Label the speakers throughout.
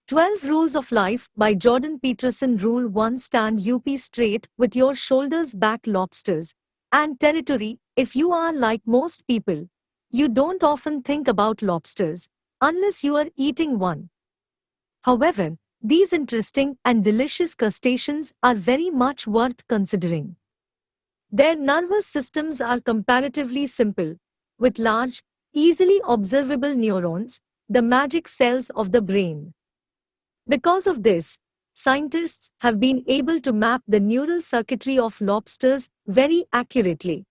Speaker 1: 12 Rules of Life by Jordan Peterson. Rule 1: Stand up straight with your shoulders back. Lobsters and territory. If you are like most people, you don't often think about lobsters unless you are eating one. However, these interesting and delicious crustaceans are very much worth considering. Their nervous systems are comparatively simple, with large, easily observable neurons, the magic cells of the brain. Because of this, scientists have been able to map the neural circuitry of lobsters very accurately.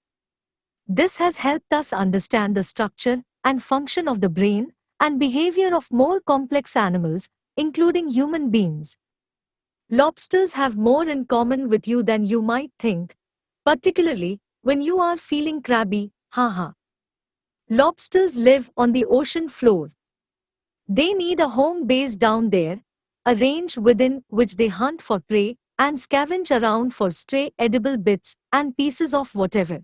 Speaker 1: This has helped us understand the structure and function of the brain and behavior of more complex animals, including human beings. Lobsters have more in common with you than you might think, particularly when you are feeling crabby. Haha. Lobsters live on the ocean floor. They need a home base down there, a range within which they hunt for prey and scavenge around for stray edible bits and pieces of whatever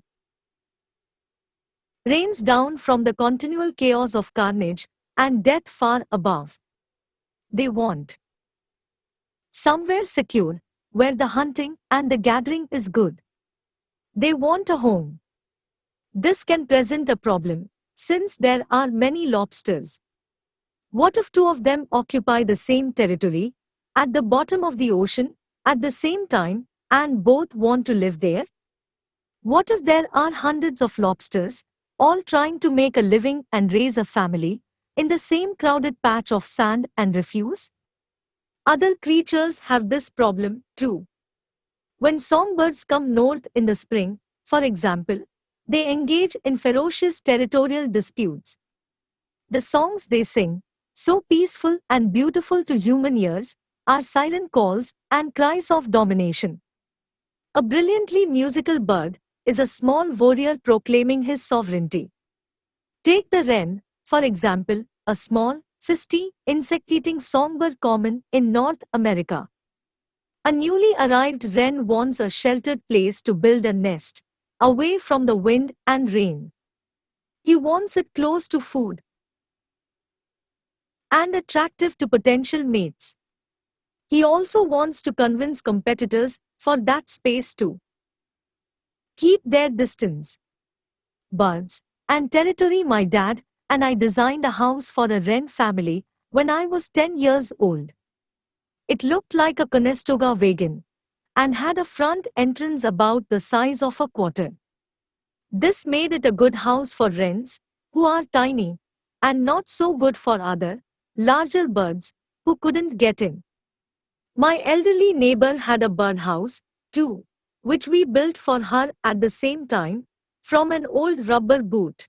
Speaker 1: rains down from the continual chaos of carnage and death far above. They want somewhere secure, where the hunting and the gathering is good. They want a home. This can present a problem, since there are many lobsters. What if two of them occupy the same territory, at the bottom of the ocean, at the same time, and both want to live there? What if there are hundreds of lobsters, all trying to make a living and raise a family, in the same crowded patch of sand and refuse? Other creatures have this problem, too. When songbirds come north in the spring, for example, they engage in ferocious territorial disputes. The songs they sing, so peaceful and beautiful to human ears, are siren calls and cries of domination. A brilliantly musical bird is a small warrior proclaiming his sovereignty. Take the wren, for example, a small, feisty, insect-eating songbird common in North America. A newly arrived wren wants a sheltered place to build a nest, away from the wind and rain. He wants it close to food and attractive to potential mates. He also wants to convince competitors for that space to keep their distance. Birds and territory. My dad and I designed a house for a wren family when I was 10 years old. It looked like a Conestoga wagon and had a front entrance about the size of a quarter. This made it a good house for wrens, who are tiny, and not so good for other, larger birds, who couldn't get in. My elderly neighbor had a birdhouse, too, which we built for her at the same time, from an old rubber boot.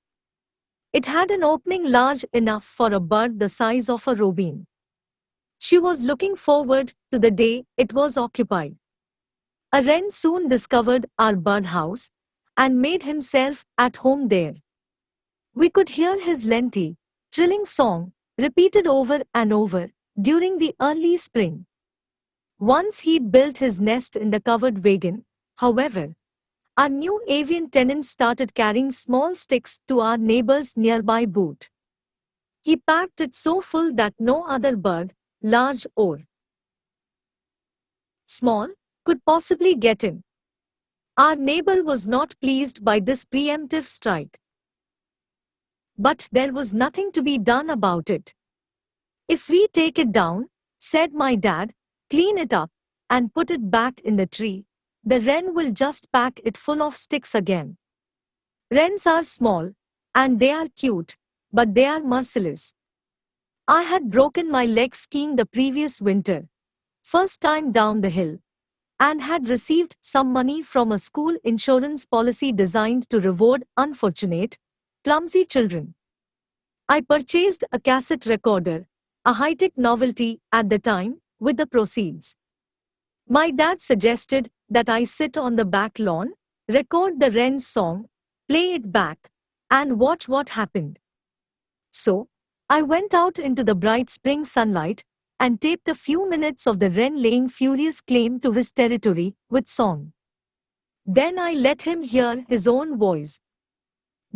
Speaker 1: It had an opening large enough for a bird the size of a robin. She was looking forward to the day it was occupied. A wren soon discovered our birdhouse and made himself at home there. We could hear his lengthy, thrilling song, repeated over and over, during the early spring. Once he'd built his nest in the covered wagon, however, our new avian tenant started carrying small sticks to our neighbor's nearby boot. He packed it so full that no other bird, large or small, could possibly get in. Our neighbor was not pleased by this preemptive strike. But there was nothing to be done about it. If we take it down, said my dad, clean it up, and put it back in the tree, the wren will just pack it full of sticks again. Wrens are small, and they are cute, but they are merciless. I had broken my leg skiing the previous winter, first time down the hill, and had received some money from a school insurance policy designed to reward unfortunate, clumsy children. I purchased a cassette recorder, a high-tech novelty at the time, with the proceeds. My dad suggested that I sit on the back lawn, record the wren's song, play it back, and watch what happened. So, I went out into the bright spring sunlight and taped a few minutes of the wren laying furious claim to his territory with song. Then I let him hear his own voice.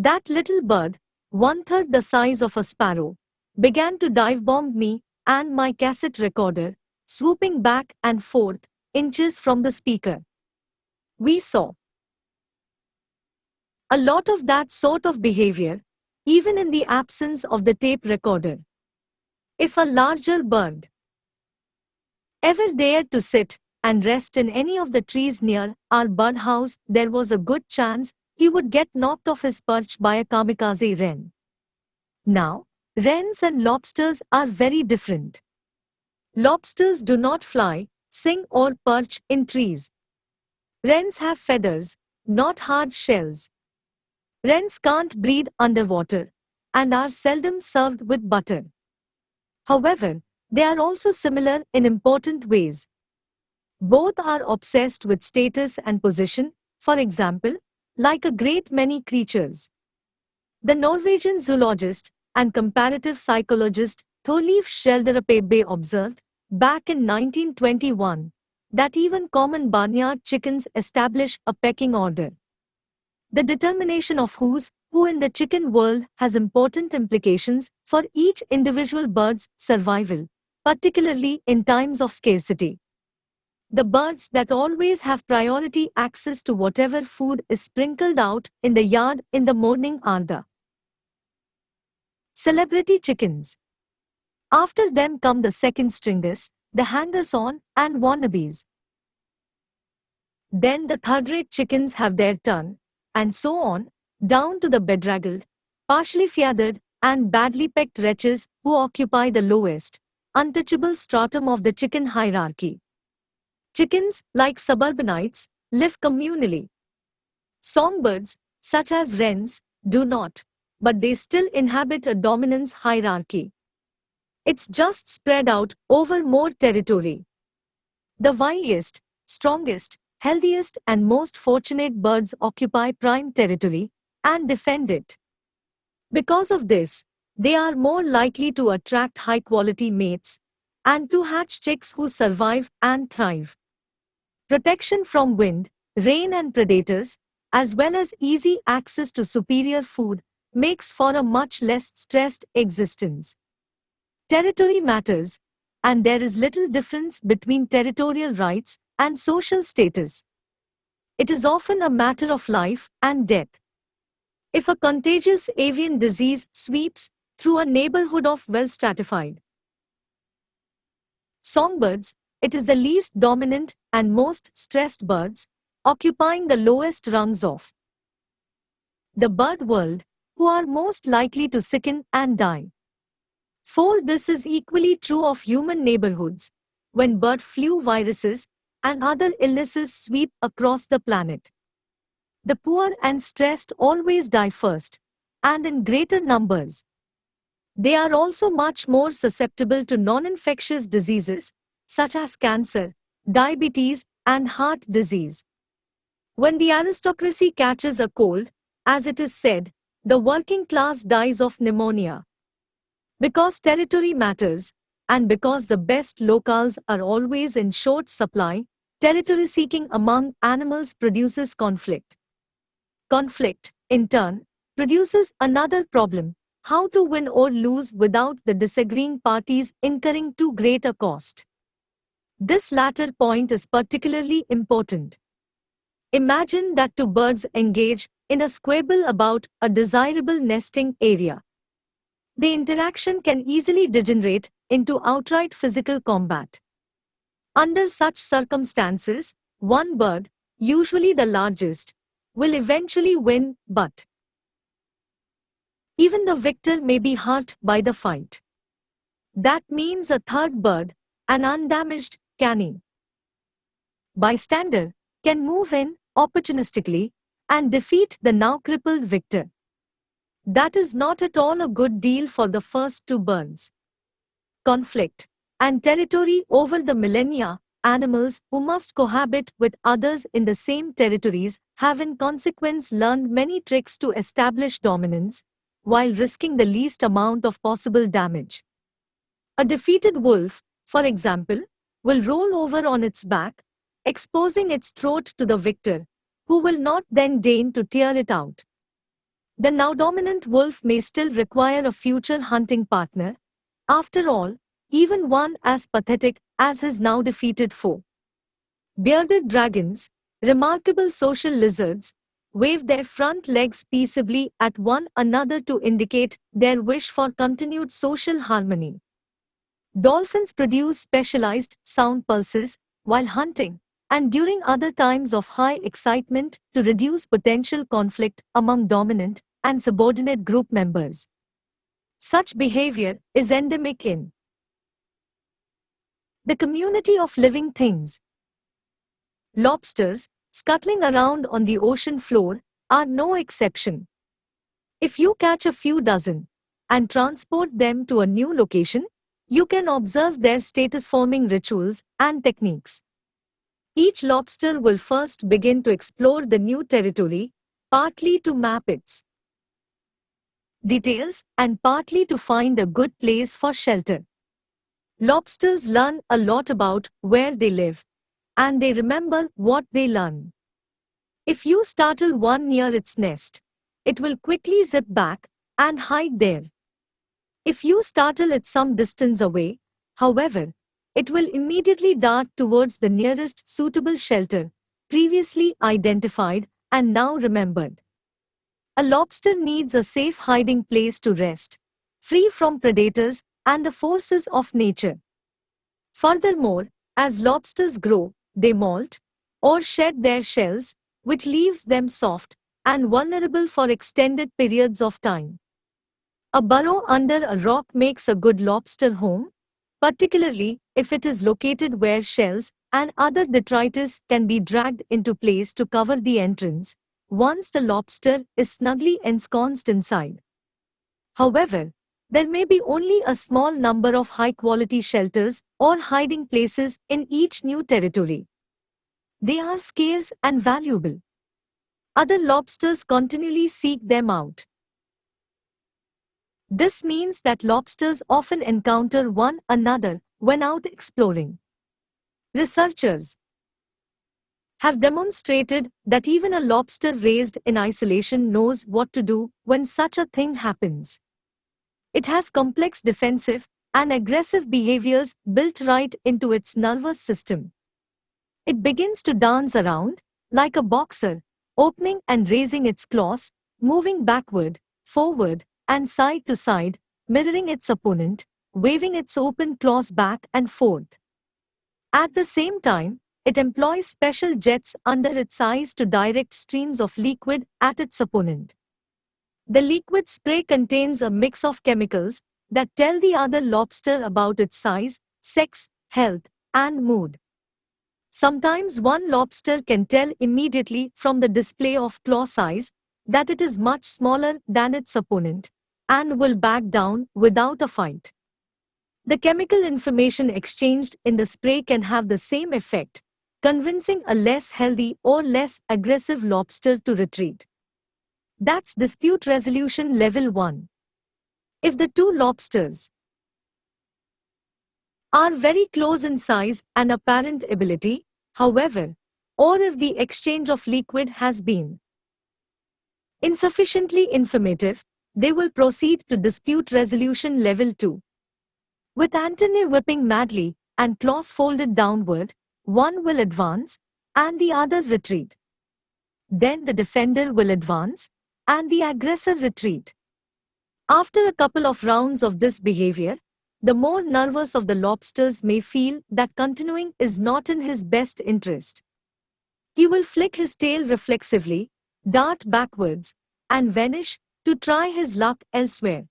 Speaker 1: That little bird, one-third the size of a sparrow, began to dive-bomb me and my cassette recorder, swooping back and forth, inches from the speaker. We saw a lot of that sort of behavior, even in the absence of the tape recorder. If a larger bird ever dared to sit and rest in any of the trees near our birdhouse, there was a good chance he would get knocked off his perch by a kamikaze wren. Now, wrens and lobsters are very different. Lobsters do not fly, sing or perch in trees. Wrens have feathers, not hard shells. Wrens can't breathe underwater and are seldom served with butter. However, they are also similar in important ways. Both are obsessed with status and position, for example, like a great many creatures. The Norwegian zoologist and comparative psychologist Thorleif Skjelderup observed, back in 1921, that even common barnyard chickens establish a pecking order. The determination of who's who in the chicken world has important implications for each individual bird's survival, particularly in times of scarcity. The birds that always have priority access to whatever food is sprinkled out in the yard in the morning are the celebrity chickens. After them come the second stringers, the hangers-on, and wannabes. Then the third-rate chickens have their turn, and so on, down to the bedraggled, partially feathered, and badly pecked wretches who occupy the lowest, untouchable stratum of the chicken hierarchy. Chickens, like suburbanites, live communally. Songbirds, such as wrens, do not, but they still inhabit a dominance hierarchy. It's just spread out over more territory. The wiliest, strongest, healthiest and most fortunate birds occupy prime territory and defend it. Because of this, they are more likely to attract high-quality mates and to hatch chicks who survive and thrive. Protection from wind, rain and predators, as well as easy access to superior food, makes for a much less stressed existence. Territory matters, and there is little difference between territorial rights and social status. It is often a matter of life and death. If a contagious avian disease sweeps through a neighborhood of well-stratified songbirds, it is the least dominant and most stressed birds, occupying the lowest rungs of the bird world, who are most likely to sicken and die. For this is equally true of human neighborhoods, when bird flu viruses and other illnesses sweep across the planet. The poor and stressed always die first, and in greater numbers. They are also much more susceptible to non-infectious diseases, such as cancer, diabetes, and heart disease. When the aristocracy catches a cold, as it is said, the working class dies of pneumonia. Because territory matters, and because the best locals are always in short supply, territory seeking among animals produces conflict. Conflict, in turn, produces another problem: how to win or lose without the disagreeing parties incurring too great a cost. This latter point is particularly important. Imagine that two birds engage in a squabble about a desirable nesting area. The interaction can easily degenerate into outright physical combat. Under such circumstances, one bird, usually the largest, will eventually win, but even the victor may be hurt by the fight. That means a third bird, an undamaged, canny bystander, can move in opportunistically and defeat the now crippled victor. That is not at all a good deal for the first two birds. Conflict and territory over the millennia, animals who must cohabit with others in the same territories have in consequence learned many tricks to establish dominance, while risking the least amount of possible damage. A defeated wolf, for example, will roll over on its back, exposing its throat to the victor, who will not then deign to tear it out. The now dominant wolf may still require a future hunting partner. After all, even one as pathetic as his now defeated foe. Bearded dragons, remarkable social lizards, wave their front legs peaceably at one another to indicate their wish for continued social harmony. Dolphins produce specialized sound pulses while hunting and during other times of high excitement to reduce potential conflict among dominant and subordinate group members. Such behavior is endemic in the community of living things. Lobsters, scuttling around on the ocean floor, are no exception. If you catch a few dozen and transport them to a new location, you can observe their status-forming rituals and techniques. Each lobster will first begin to explore the new territory, partly to map its details and partly to find a good place for shelter. Lobsters learn a lot about where they live, and they remember what they learn. If you startle one near its nest, it will quickly zip back and hide there. If you startle it some distance away, however, it will immediately dart towards the nearest suitable shelter, previously identified and now remembered. A lobster needs a safe hiding place to rest, free from predators and the forces of nature. Furthermore, as lobsters grow, they molt or shed their shells, which leaves them soft and vulnerable for extended periods of time. A burrow under a rock makes a good lobster home, particularly if it is located where shells and other detritus can be dragged into place to cover the entrance, once the lobster is snugly ensconced inside. However, there may be only a small number of high-quality shelters or hiding places in each new territory. They are scarce and valuable. Other lobsters continually seek them out. This means that lobsters often encounter one another when out exploring. Researchers have demonstrated that even a lobster raised in isolation knows what to do when such a thing happens. It has complex defensive and aggressive behaviors built right into its nervous system. It begins to dance around like a boxer, opening and raising its claws, moving backward, forward, and side to side, mirroring its opponent, waving its open claws back and forth. At the same time, it employs special jets under its eyes to direct streams of liquid at its opponent. The liquid spray contains a mix of chemicals that tell the other lobster about its size, sex, health, and mood. Sometimes one lobster can tell immediately from the display of claw size that it is much smaller than its opponent and will back down without a fight. The chemical information exchanged in the spray can have the same effect, convincing a less healthy or less aggressive lobster to retreat. That's dispute resolution level 1. If the two lobsters are very close in size and apparent ability, however, or if the exchange of liquid has been insufficiently informative, they will proceed to dispute resolution level 2. With antennae whipping madly and claws folded downward, one will advance and the other retreat. Then the defender will advance and the aggressor retreat. After a couple of rounds of this behavior, the more nervous of the lobsters may feel that continuing is not in his best interest. He will flick his tail reflexively, dart backwards, and vanish to try his luck elsewhere.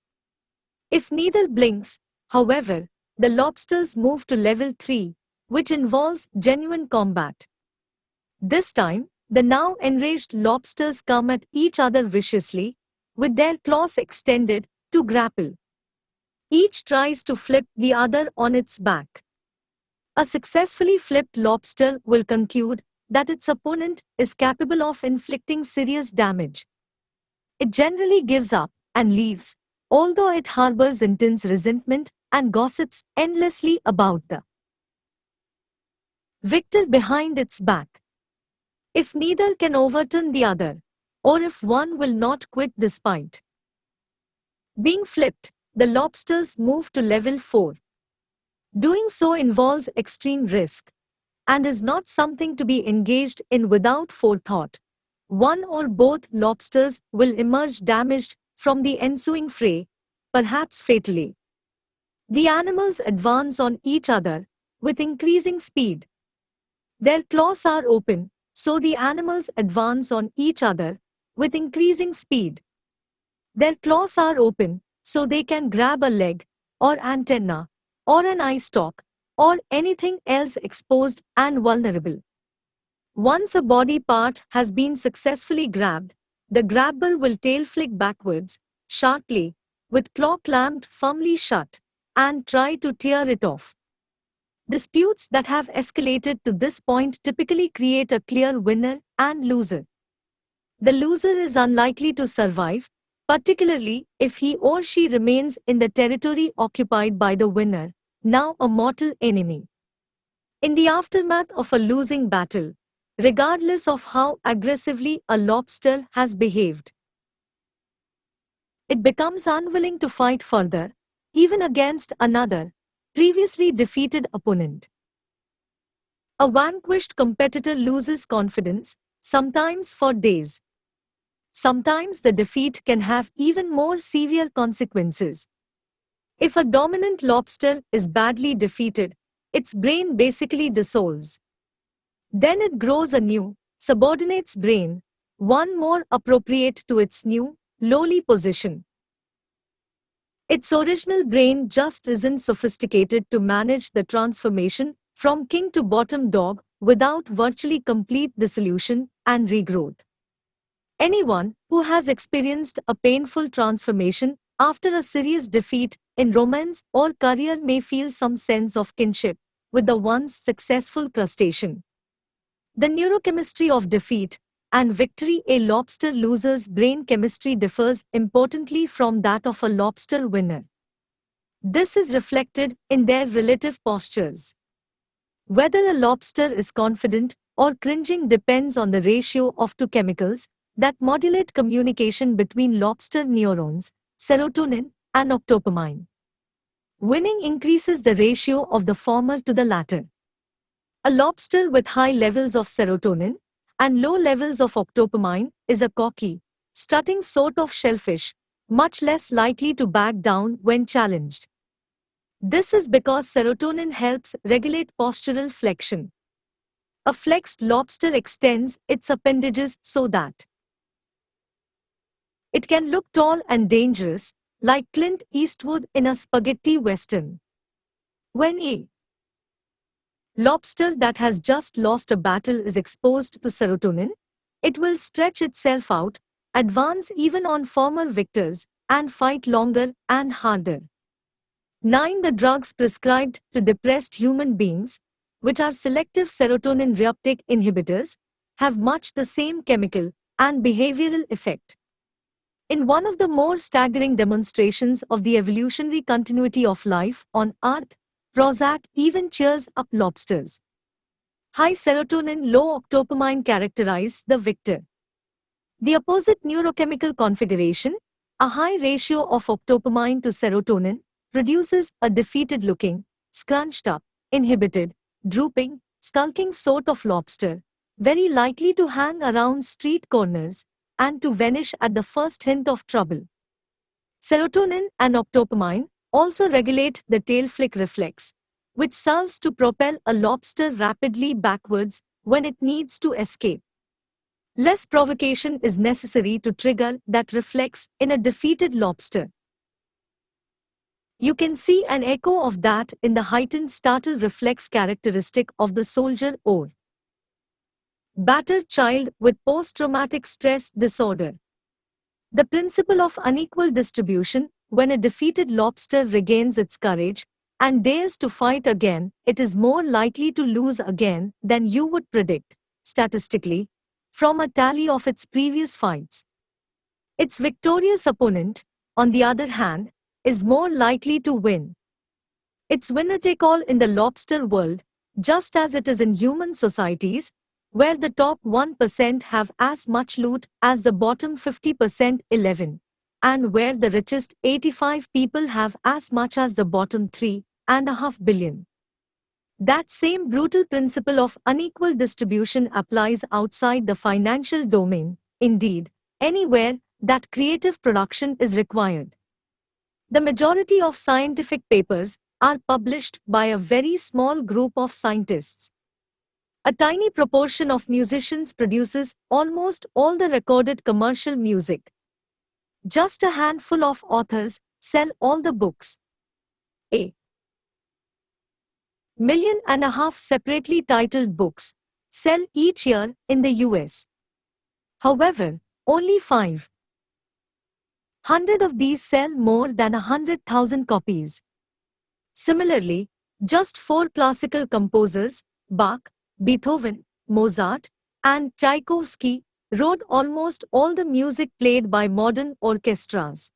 Speaker 1: If neither blinks, however, the lobsters move to level 3, which involves genuine combat. This time, the now enraged lobsters come at each other viciously, with their claws extended to grapple. Each tries to flip the other on its back. A successfully flipped lobster will conclude that its opponent is capable of inflicting serious damage. It generally gives up and leaves, although it harbors intense resentment and gossips endlessly about the victor behind its back. If neither can overturn the other, or if one will not quit despite being flipped, the lobsters move to level 4. Doing so involves extreme risk and is not something to be engaged in without forethought. One or both lobsters will emerge damaged from the ensuing fray, perhaps fatally. The animals advance on each other with increasing speed. Their claws are open, so the animals advance on each other with increasing speed. Their claws are open, so they can grab a leg, or antenna, or an eye stalk, or anything else exposed and vulnerable. Once a body part has been successfully grabbed, the grabber will tail flick backwards, sharply, with claw clamped firmly shut, and try to tear it off. Disputes that have escalated to this point typically create a clear winner and loser. The loser is unlikely to survive, particularly if he or she remains in the territory occupied by the winner, now a mortal enemy. In the aftermath of a losing battle, regardless of how aggressively a lobster has behaved, it becomes unwilling to fight further, even against another, previously defeated opponent. A vanquished competitor loses confidence, sometimes for days. Sometimes the defeat can have even more severe consequences. If a dominant lobster is badly defeated, its brain basically dissolves. Then it grows a new, subordinate's brain, one more appropriate to its new, lowly position. Its original brain just isn't sophisticated to manage the transformation from king to bottom dog without virtually complete dissolution and regrowth. Anyone who has experienced a painful transformation after a serious defeat in romance or career may feel some sense of kinship with the once successful crustacean. The neurochemistry of defeat and victory. A lobster loser's brain chemistry differs importantly from that of a lobster winner. This is reflected in their relative postures. Whether a lobster is confident or cringing depends on the ratio of two chemicals that modulate communication between lobster neurons, serotonin and octopamine. Winning increases the ratio of the former to the latter. A lobster with high levels of serotonin and low levels of octopamine is a cocky, strutting sort of shellfish, much less likely to back down when challenged. This is because serotonin helps regulate postural flexion. A flexed lobster extends its appendages so that it can look tall and dangerous, like Clint Eastwood in a spaghetti western. When a lobster that has just lost a battle is exposed to serotonin, it will stretch itself out, advance even on former victors, and fight longer and harder. 9. The drugs prescribed to depressed human beings, which are selective serotonin reuptake inhibitors, have much the same chemical and behavioral effect. In one of the more staggering demonstrations of the evolutionary continuity of life on Earth, Prozac even cheers up lobsters. High serotonin, low octopamine characterize the victor. The opposite neurochemical configuration, a high ratio of octopamine to serotonin, produces a defeated-looking, scrunched up, inhibited, drooping, skulking sort of lobster, very likely to hang around street corners and to vanish at the first hint of trouble. Serotonin and octopamine also regulate the tail flick reflex, which serves to propel a lobster rapidly backwards when it needs to escape. Less provocation is necessary to trigger that reflex in a defeated lobster. You can see an echo of that in the heightened startle reflex characteristic of the soldier or battered child with post-traumatic stress disorder. The principle of unequal distribution. When a defeated lobster regains its courage and dares to fight again, it is more likely to lose again than you would predict, statistically, from a tally of its previous fights. Its victorious opponent, on the other hand, is more likely to win. It's winner-take-all in the lobster world, just as it is in human societies, where the top 1% have as much loot as the bottom 50% 11, and where the richest 85 people have as much as the bottom 3, $1.5 billion. That same brutal principle of unequal distribution applies outside the financial domain, indeed, anywhere that creative production is required. The majority of scientific papers are published by a very small group of scientists. A tiny proportion of musicians produces almost all the recorded commercial music. Just a handful of authors sell all the books. A million and a half separately titled books sell each year in the US. However, only 500 of these sell more than 100,000 copies. Similarly, just 4 classical composers, Bach, Beethoven, Mozart, and Tchaikovsky, wrote almost all the music played by modern orchestras.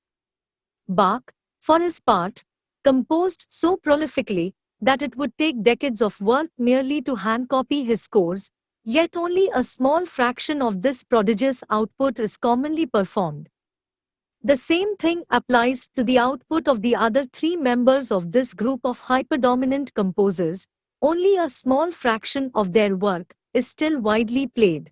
Speaker 1: Bach, for his part, composed so prolifically that it would take decades of work merely to hand-copy his scores, yet only a small fraction of this prodigious output is commonly performed. The same thing applies to the output of the other 3 members of this group of hyperdominant composers. Only a small fraction of their work is still widely played.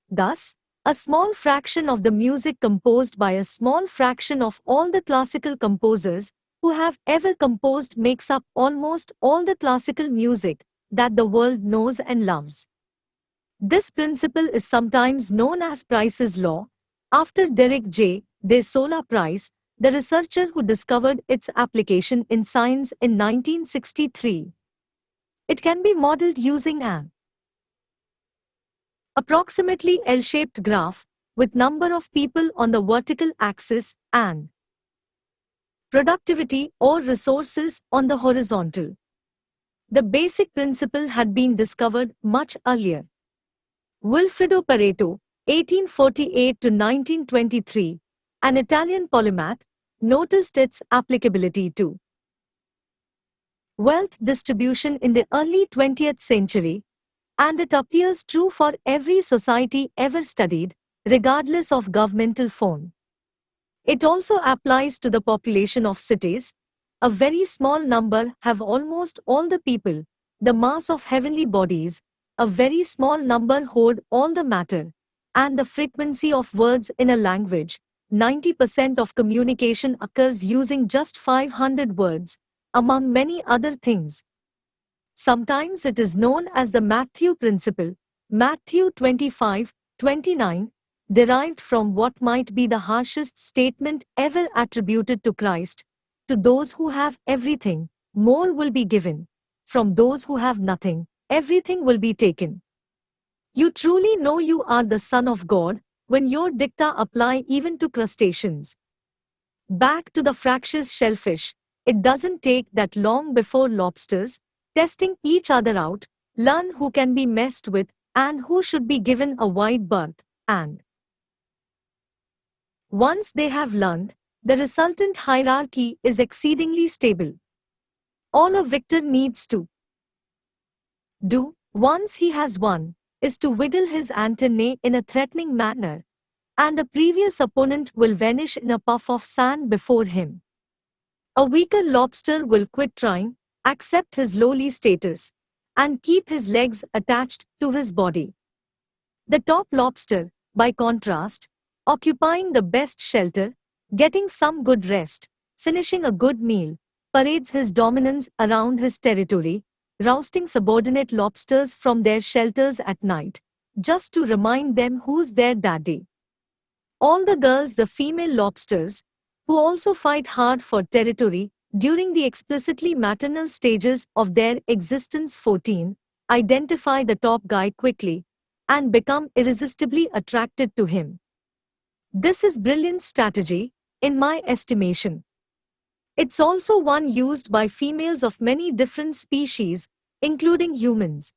Speaker 1: Thus, a small fraction of the music composed by a small fraction of all the classical composers who have ever composed makes up almost all the classical music that the world knows and loves. This principle is sometimes known as Price's law, after Derek J. de Sola Price, the researcher who discovered its application in science in 1963. It can be modeled using an approximately L-shaped graph with number of people on the vertical axis and productivity or resources on the horizontal. The basic principle had been discovered much earlier. Wilfredo Pareto, 1848 to 1923, an Italian polymath, noticed its applicability to wealth distribution in the early 20th century, and it appears true for every society ever studied, regardless of governmental form. It also applies to the population of cities. A very small number have almost all the people, the mass of heavenly bodies. A very small number hold all the matter, and the frequency of words in a language. 90% of communication occurs using just 500 words, among many other things. Sometimes it is known as the Matthew Principle, Matthew 25:29, derived from what might be the harshest statement ever attributed to Christ. To those who have everything, more will be given. From those who have nothing, everything will be taken. You truly know you are the Son of God when your dicta apply even to crustaceans. Back to the fractious shellfish, it doesn't take that long before lobsters, testing each other out, learn who can be messed with and who should be given a wide berth, and once they have learned, the resultant hierarchy is exceedingly stable. All a victor needs to do, once he has won, is to wiggle his antennae in a threatening manner, and a previous opponent will vanish in a puff of sand before him. A weaker lobster will quit trying, accept his lowly status, and keep his legs attached to his body. The top lobster, by contrast, occupying the best shelter, getting some good rest, finishing a good meal, parades his dominance around his territory, rousting subordinate lobsters from their shelters at night, just to remind them who's their daddy. All the girls, the female lobsters, who also fight hard for territory during the explicitly maternal stages of their existence 14, identify the top guy quickly and become irresistibly attracted to him. This is brilliant strategy, in my estimation. It's also one used by females of many different species, including humans.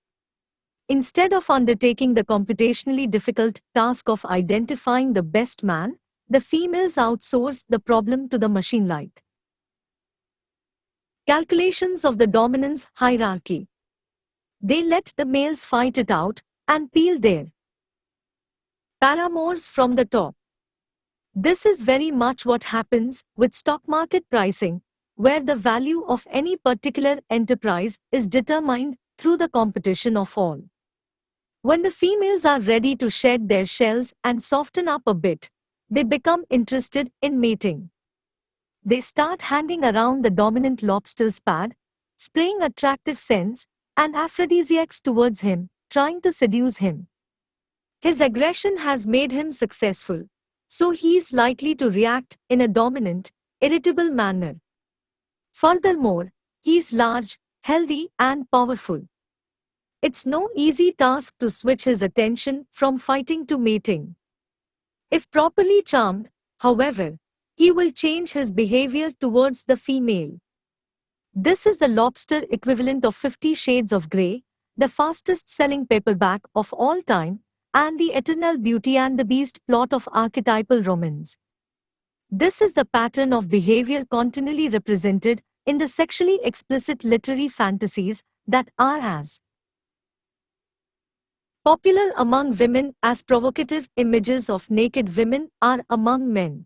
Speaker 1: Instead of undertaking the computationally difficult task of identifying the best man, the females outsource the problem to the machine-like calculations of the dominance hierarchy. They let the males fight it out and peel their paramours from the top. This is very much what happens with stock market pricing, where the value of any particular enterprise is determined through the competition of all. When the females are ready to shed their shells and soften up a bit, they become interested in mating. They start hanging around the dominant lobster's pad, spraying attractive scents and aphrodisiacs towards him, trying to seduce him. His aggression has made him successful, so he is likely to react in a dominant, irritable manner. Furthermore, he is large, healthy, and powerful. It's no easy task to switch his attention from fighting to mating. If properly charmed, however, he will change his behavior towards the female. This is the lobster equivalent of 50 Shades of Grey, the fastest-selling paperback of all time, and the Eternal Beauty and the Beast plot of archetypal romance. This is the pattern of behavior continually represented in the sexually explicit literary fantasies that are as popular among women as provocative images of naked women are among men.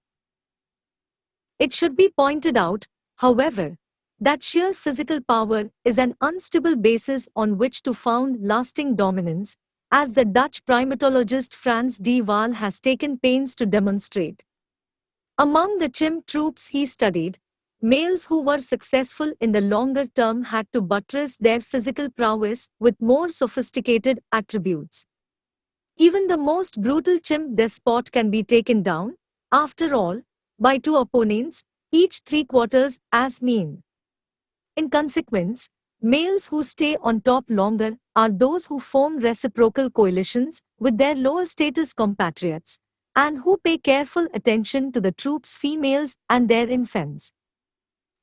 Speaker 1: It should be pointed out, however, that sheer physical power is an unstable basis on which to found lasting dominance, as the Dutch primatologist Frans de Waal has taken pains to demonstrate. Among the chimp troops he studied, males who were successful in the longer term had to buttress their physical prowess with more sophisticated attributes. Even the most brutal chimp despot can be taken down, after all, by two opponents, each 3/4 as mean. In consequence, males who stay on top longer are those who form reciprocal coalitions with their lower status compatriots, and who pay careful attention to the troops' females and their infants.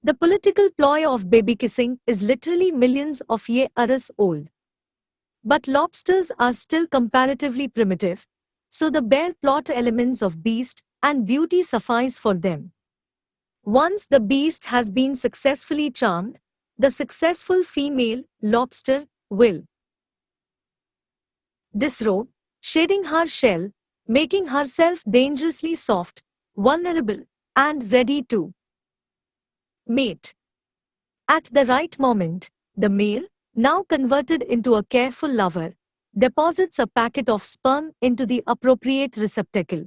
Speaker 1: The political ploy of baby kissing is literally millions of years old. But lobsters are still comparatively primitive, so the bare plot elements of Beast and Beauty suffice for them. Once the beast has been successfully charmed, the successful female lobster will disrobe, shedding her shell, making herself dangerously soft, vulnerable, and ready to mate. At the right moment, the male, now converted into a careful lover, deposits a packet of sperm into the appropriate receptacle.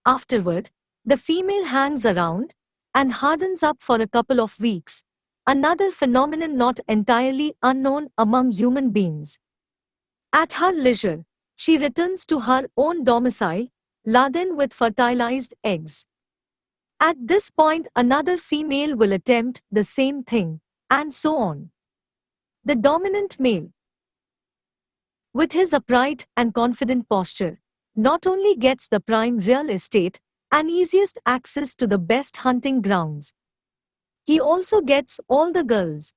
Speaker 1: Afterward, the female hangs around and hardens up for a couple of weeks, another phenomenon not entirely unknown among human beings. At her leisure, she returns to her own domicile, laden with fertilized eggs. At this point, another female will attempt the same thing, and so on. The dominant male, with his upright and confident posture, not only gets the prime real estate and easiest access to the best hunting grounds, he also gets all the girls.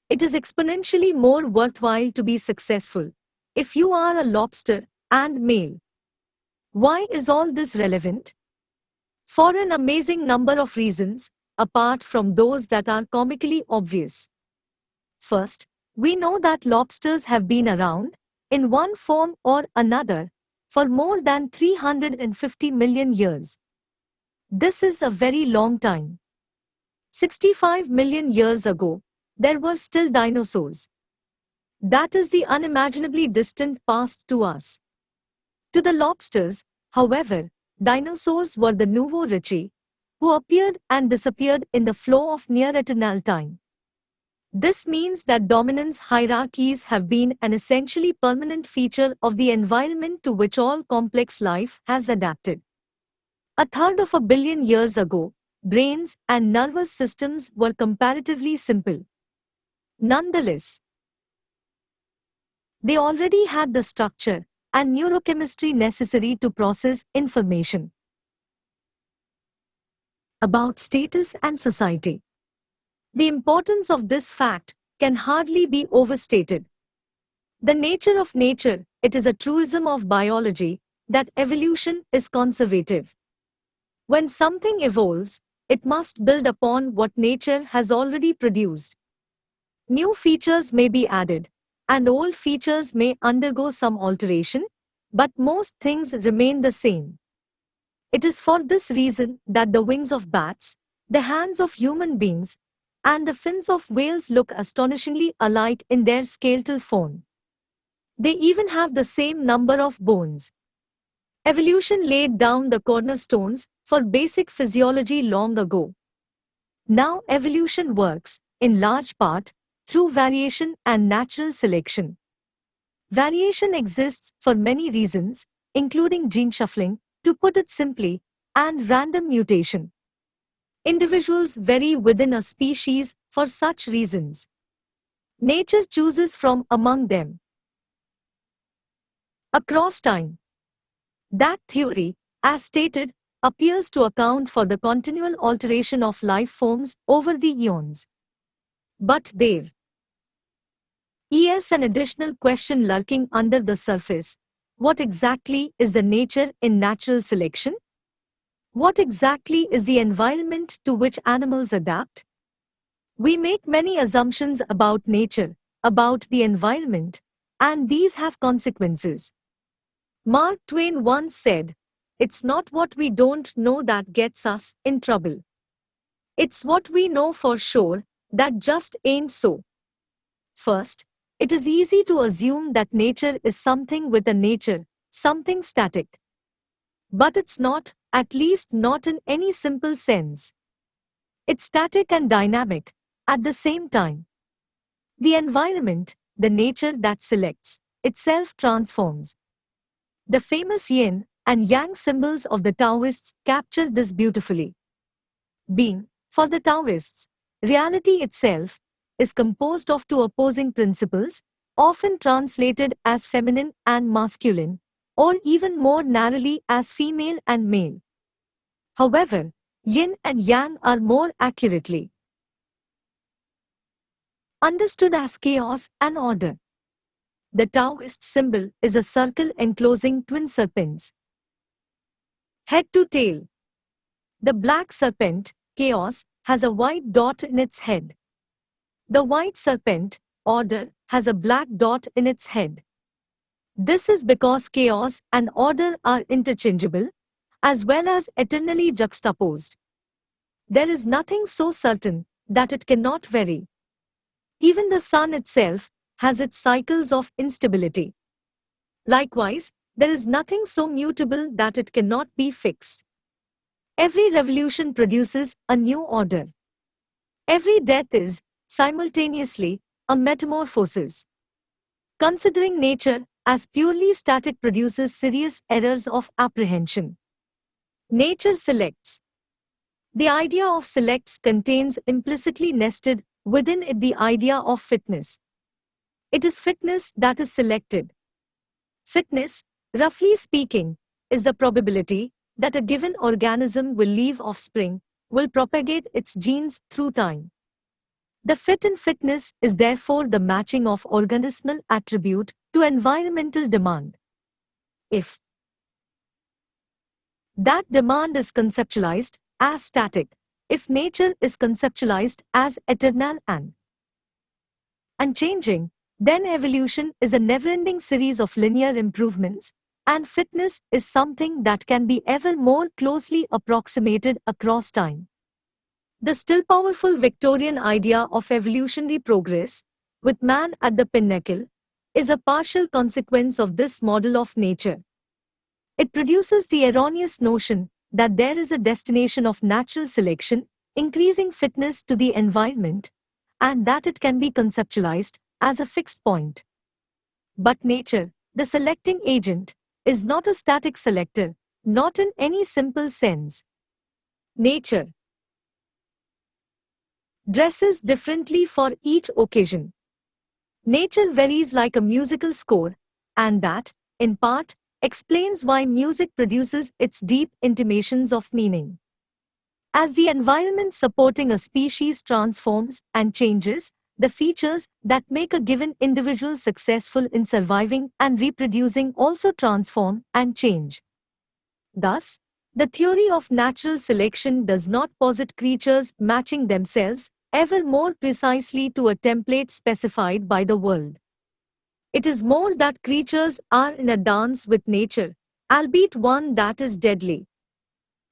Speaker 1: It is exponentially more worthwhile to be successful if you are a lobster and male. Why is all this relevant? For an amazing number of reasons, apart from those that are comically obvious. First, we know that lobsters have been around, in one form or another, for more than 350 million years. This is a very long time. 65 million years ago, there were still dinosaurs. That is the unimaginably distant past to us. To the lobsters, however, dinosaurs were the nouveau riche, who appeared and disappeared in the flow of near-eternal time. This means that dominance hierarchies have been an essentially permanent feature of the environment to which all complex life has adapted. 1/3 billion years ago, brains and nervous systems were comparatively simple. Nonetheless, they already had the structure and neurochemistry necessary to process information about status and society. The importance of this fact can hardly be overstated. The nature of nature, it is a truism of biology that evolution is conservative. When something evolves, it must build upon what nature has already produced. New features may be added, and old features may undergo some alteration, but most things remain the same. It is for this reason that the wings of bats, The hands of human beings and the fins of whales look astonishingly alike in their skeletal form. They even have the same number of bones. Evolution laid down the cornerstones for basic physiology long ago. Now evolution works, in large part, through variation and natural selection. Variation exists for many reasons, including gene shuffling, to put it simply, and random mutation. Individuals vary within a species for such reasons. Nature chooses from among them. Across time. That theory, as stated, appears to account for the continual alteration of life forms over the eons. But there is an additional question lurking under the surface. What exactly is the nature in natural selection? What exactly is the environment to which animals adapt? We make many assumptions about nature, about the environment, and these have consequences. Mark Twain once said, "It's not what we don't know that gets us in trouble. It's what we know for sure that just ain't so." First, it is easy to assume that nature is something with a nature, something static. But it's not, at least not in any simple sense. It's static and dynamic at the same time. The environment, the nature that selects, itself transforms. The famous yin and yang symbols of the Taoists capture this beautifully. Being, for the Taoists, reality itself, is composed of two opposing principles, often translated as feminine and masculine, or even more narrowly as female and male. However, yin and yang are more accurately understood as chaos and order. The Taoist symbol is a circle enclosing twin serpents, head to tail. The black serpent, chaos, has a white dot in its head. The white serpent, order, has a black dot in its head. This is because chaos and order are interchangeable, as well as eternally juxtaposed. There is nothing so certain that it cannot vary. Even the sun itself has its cycles of instability. Likewise, there is nothing so mutable that it cannot be fixed. Every revolution produces a new order. Every death is, simultaneously, a metamorphosis. Considering nature as purely static produces serious errors of apprehension. Nature selects. The idea of selects contains implicitly nested within it the idea of fitness. It is fitness that is selected. Fitness, roughly speaking, is the probability that a given organism will leave offspring, will propagate its genes through time. The fit in fitness is therefore the matching of organismal attribute to environmental demand. If that demand is conceptualized as static, if nature is conceptualized as eternal and unchanging, then evolution is a never-ending series of linear improvements, and fitness is something that can be ever more closely approximated across time. The still powerful Victorian idea of evolutionary progress, with man at the pinnacle, is a partial consequence of this model of nature. It produces the erroneous notion that there is a destination of natural selection, increasing fitness to the environment, and that it can be conceptualized as a fixed point. But nature, the selecting agent, is not a static selector, not in any simple sense. Nature dresses differently for each occasion. Nature varies like a musical score, and that, in part, explains why music produces its deep intimations of meaning. As the environment supporting a species transforms and changes, the features that make a given individual successful in surviving and reproducing also transform and change. Thus, the theory of natural selection does not posit creatures matching themselves ever more precisely to a template specified by the world. It is more that creatures are in a dance with nature, albeit one that is deadly.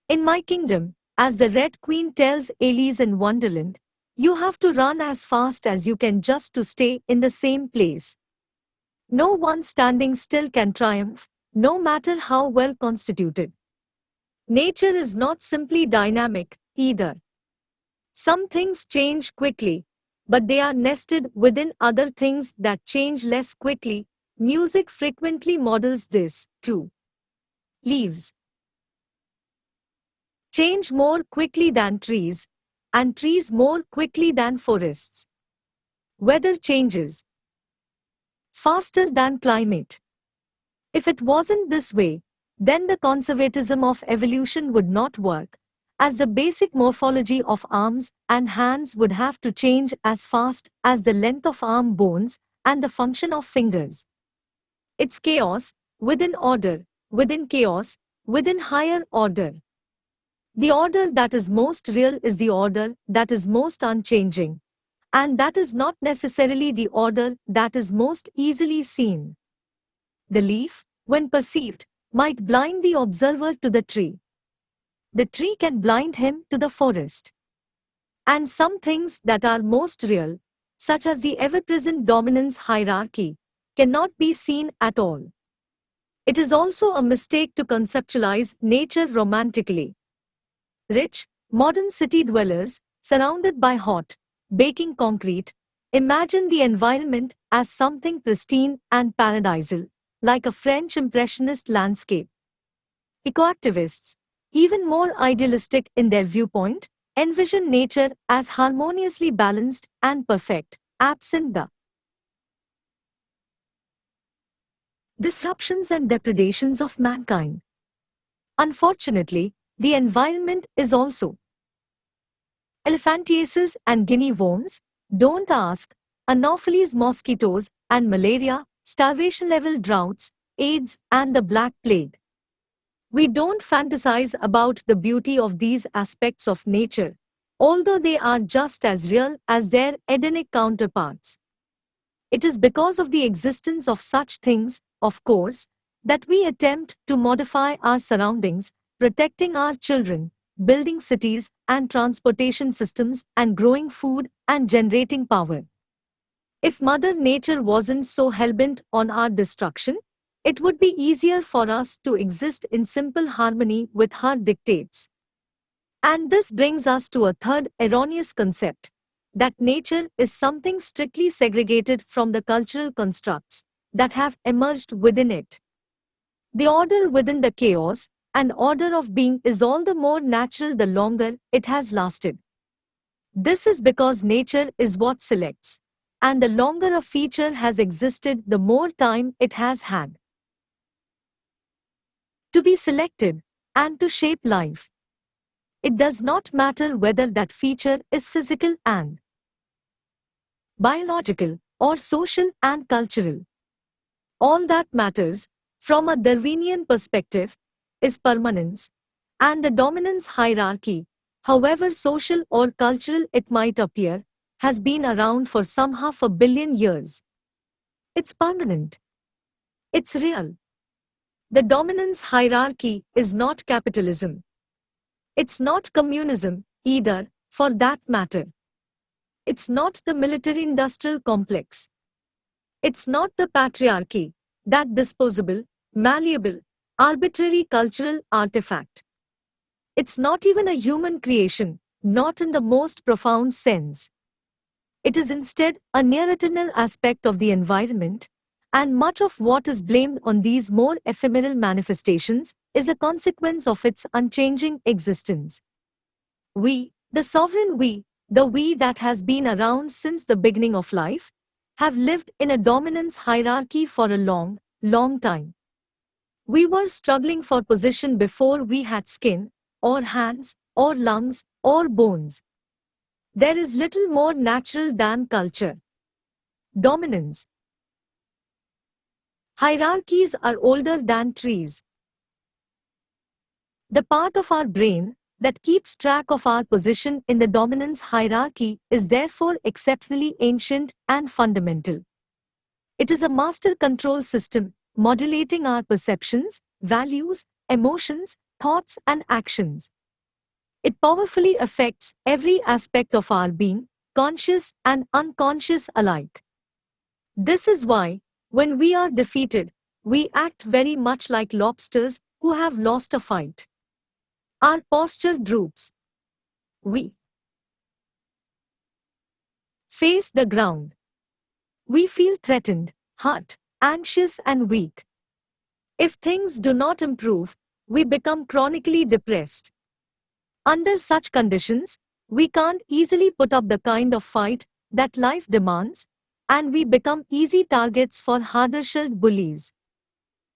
Speaker 1: In my kingdom, As the Red Queen tells Alice in Wonderland, you have to run as fast as you can just to stay in the same place. No one standing still can triumph, no matter how well constituted. Nature is not simply dynamic, either. Some things change quickly, but they are nested within other things that change less quickly. Music frequently models this, too. Leaves change more quickly than trees, and trees more quickly than forests. Weather changes faster than climate. If it wasn't this way, then the conservatism of evolution would not work, as the basic morphology of arms and hands would have to change as fast as the length of arm bones and the function of fingers. It's chaos, within order, within chaos, within higher order. The order that is most real is the order that is most unchanging, and that is not necessarily the order that is most easily seen. The leaf, when perceived, might blind the observer to the tree. The tree can blind him to the forest. And some things that are most real, such as the ever-present dominance hierarchy, cannot be seen at all. It is also a mistake to conceptualize nature romantically. Rich, modern city dwellers, surrounded by hot, baking concrete, imagine the environment as something pristine and paradisal, like a French Impressionist landscape. Ecoactivists, even more idealistic in their viewpoint, envision nature as harmoniously balanced and perfect, absent the disruptions and depredations of mankind. Unfortunately, the environment is also elephantiasis and guinea worms, don't ask, anopheles mosquitoes and malaria, starvation-level droughts, AIDS and the Black Plague. We don't fantasize about the beauty of these aspects of nature, although they are just as real as their Edenic counterparts. It is because of the existence of such things, of course, that we attempt to modify our surroundings, protecting our children, building cities and transportation systems, and growing food and generating power. If Mother Nature wasn't so hellbent on our destruction, it would be easier for us to exist in simple harmony with her dictates. And this brings us to a third erroneous concept, that nature is something strictly segregated from the cultural constructs that have emerged within it. The order within the chaos and order of being is all the more natural the longer it has lasted. This is because nature is what selects, and the longer a feature has existed, the more time it has had to be selected and to shape life. It does not matter whether that feature is physical and biological or social and cultural. All that matters, from a Darwinian perspective, is permanence, and the dominance hierarchy, however social or cultural it might appear, has been around for some 500 million years. It's permanent. It's real. The dominance hierarchy is not capitalism. It's not communism, either, for that matter. It's not the military-industrial complex. It's not the patriarchy, that disposable, malleable, arbitrary cultural artifact. It's not even a human creation, not in the most profound sense. It is instead a near-eternal aspect of the environment, and much of what is blamed on these more ephemeral manifestations is a consequence of its unchanging existence. We, the sovereign we, the we that has been around since the beginning of life, have lived in a dominance hierarchy for a long, long time. We were struggling for position before we had skin, or hands, or lungs, or bones. There is little more natural than culture. Dominance. Hierarchies are older than trees. The part of our brain that keeps track of our position in the dominance hierarchy is therefore exceptionally ancient and fundamental. It is a master control system, modulating our perceptions, values, emotions, thoughts, and actions. It powerfully affects every aspect of our being, conscious and unconscious alike. This is why, when we are defeated, we act very much like lobsters who have lost a fight. Our posture droops. We face the ground. We feel threatened, hurt, anxious, and weak. If things do not improve, we become chronically depressed. Under such conditions, we can't easily put up the kind of fight that life demands, and we become easy targets for harder-shelled bullies.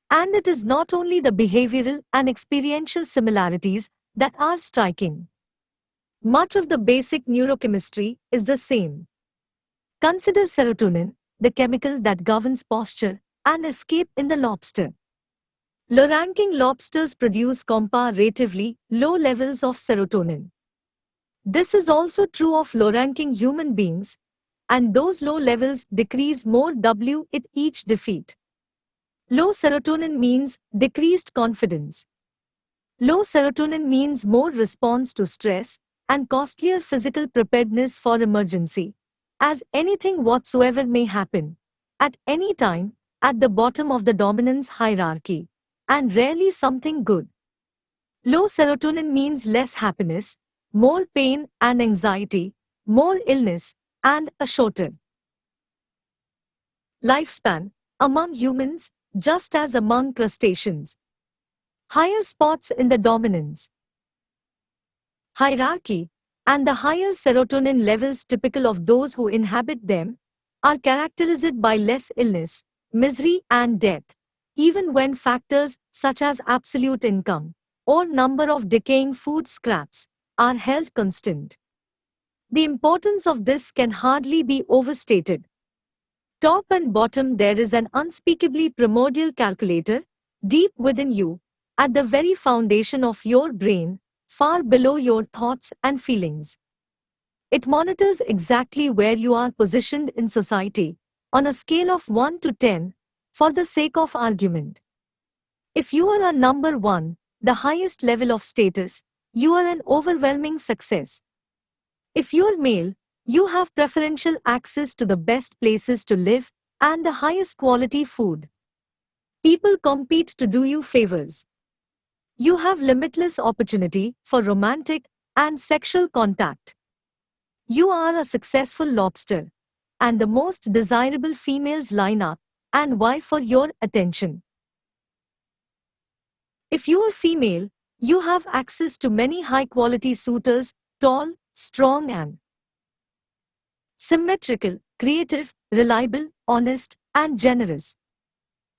Speaker 1: And it is not only the behavioral and experiential similarities that are striking. Much of the basic neurochemistry is the same. Consider serotonin, the chemical that governs posture and escape in the lobster. Low-ranking lobsters produce comparatively low levels of serotonin. This is also true of low-ranking human beings, and those low levels decrease more with each defeat. Low serotonin means decreased confidence. Low serotonin means more response to stress and costlier physical preparedness for emergency, as anything whatsoever may happen, at any time, at the bottom of the dominance hierarchy, and rarely something good. Low serotonin means less happiness, more pain and anxiety, more illness, and a shorter lifespan among humans, just as among crustaceans. Higher spots in the dominance hierarchy, and the higher serotonin levels typical of those who inhabit them, are characterized by less illness, misery, and death, even when factors such as absolute income or number of decaying food scraps are held constant. The importance of this can hardly be overstated. Top and bottom, there is an unspeakably primordial calculator, deep within you, at the very foundation of your brain, far below your thoughts and feelings. It monitors exactly where you are positioned in society, on a scale of 1 to 10, for the sake of argument. If you are a number 1, the highest level of status, you are an overwhelming success. If you are male, you have preferential access to the best places to live and the highest quality food. People compete to do you favors. You have limitless opportunity for romantic and sexual contact. You are a successful lobster, and the most desirable females line up and vie for your attention. If you are female, you have access to many high-quality suitors, tall, strong and symmetrical, creative, reliable, honest, and generous.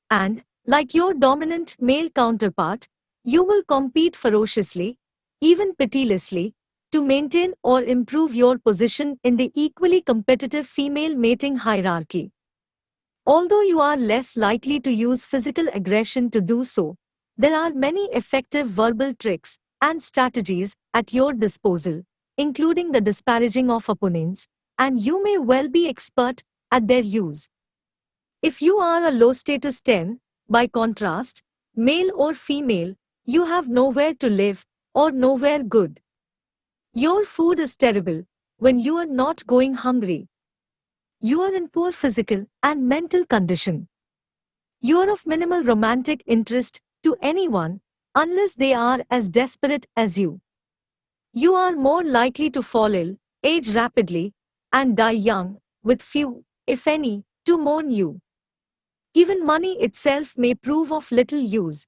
Speaker 1: And, like your dominant male counterpart, you will compete ferociously, even pitilessly, to maintain or improve your position in the equally competitive female mating hierarchy. Although you are less likely to use physical aggression to do so, there are many effective verbal tricks and strategies at your disposal, including the disparaging of opponents, and you may well be expert at their use. If you are a low-status 10, by contrast, male or female, you have nowhere to live or nowhere good. Your food is terrible when you are not going hungry. You are in poor physical and mental condition. You are of minimal romantic interest to anyone unless they are as desperate as you. You are more likely to fall ill, age rapidly, and die young, with few, if any, to mourn you. Even money itself may prove of little use.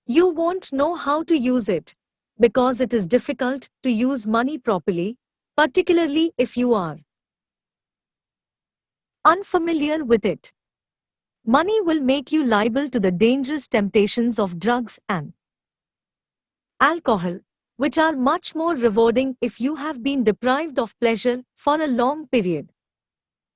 Speaker 1: You won't know how to use it, because it is difficult to use money properly, particularly if you are unfamiliar with it. Money will make you liable to the dangerous temptations of drugs and alcohol, which are much more rewarding if you have been deprived of pleasure for a long period.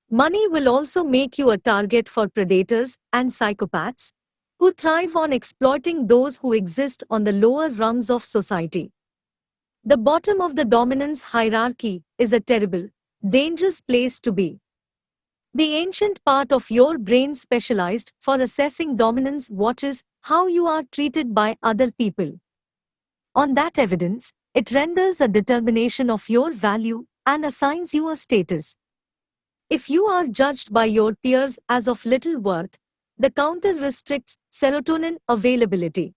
Speaker 1: Money will also make you a target for predators and psychopaths, who thrive on exploiting those who exist on the lower rungs of society. The bottom of the dominance hierarchy is a terrible, dangerous place to be. The ancient part of your brain specialized for assessing dominance watches how you are treated by other people. On that evidence, It renders a determination of your value and assigns you a status. If you are judged by your peers as of little worth, the counter restricts serotonin availability.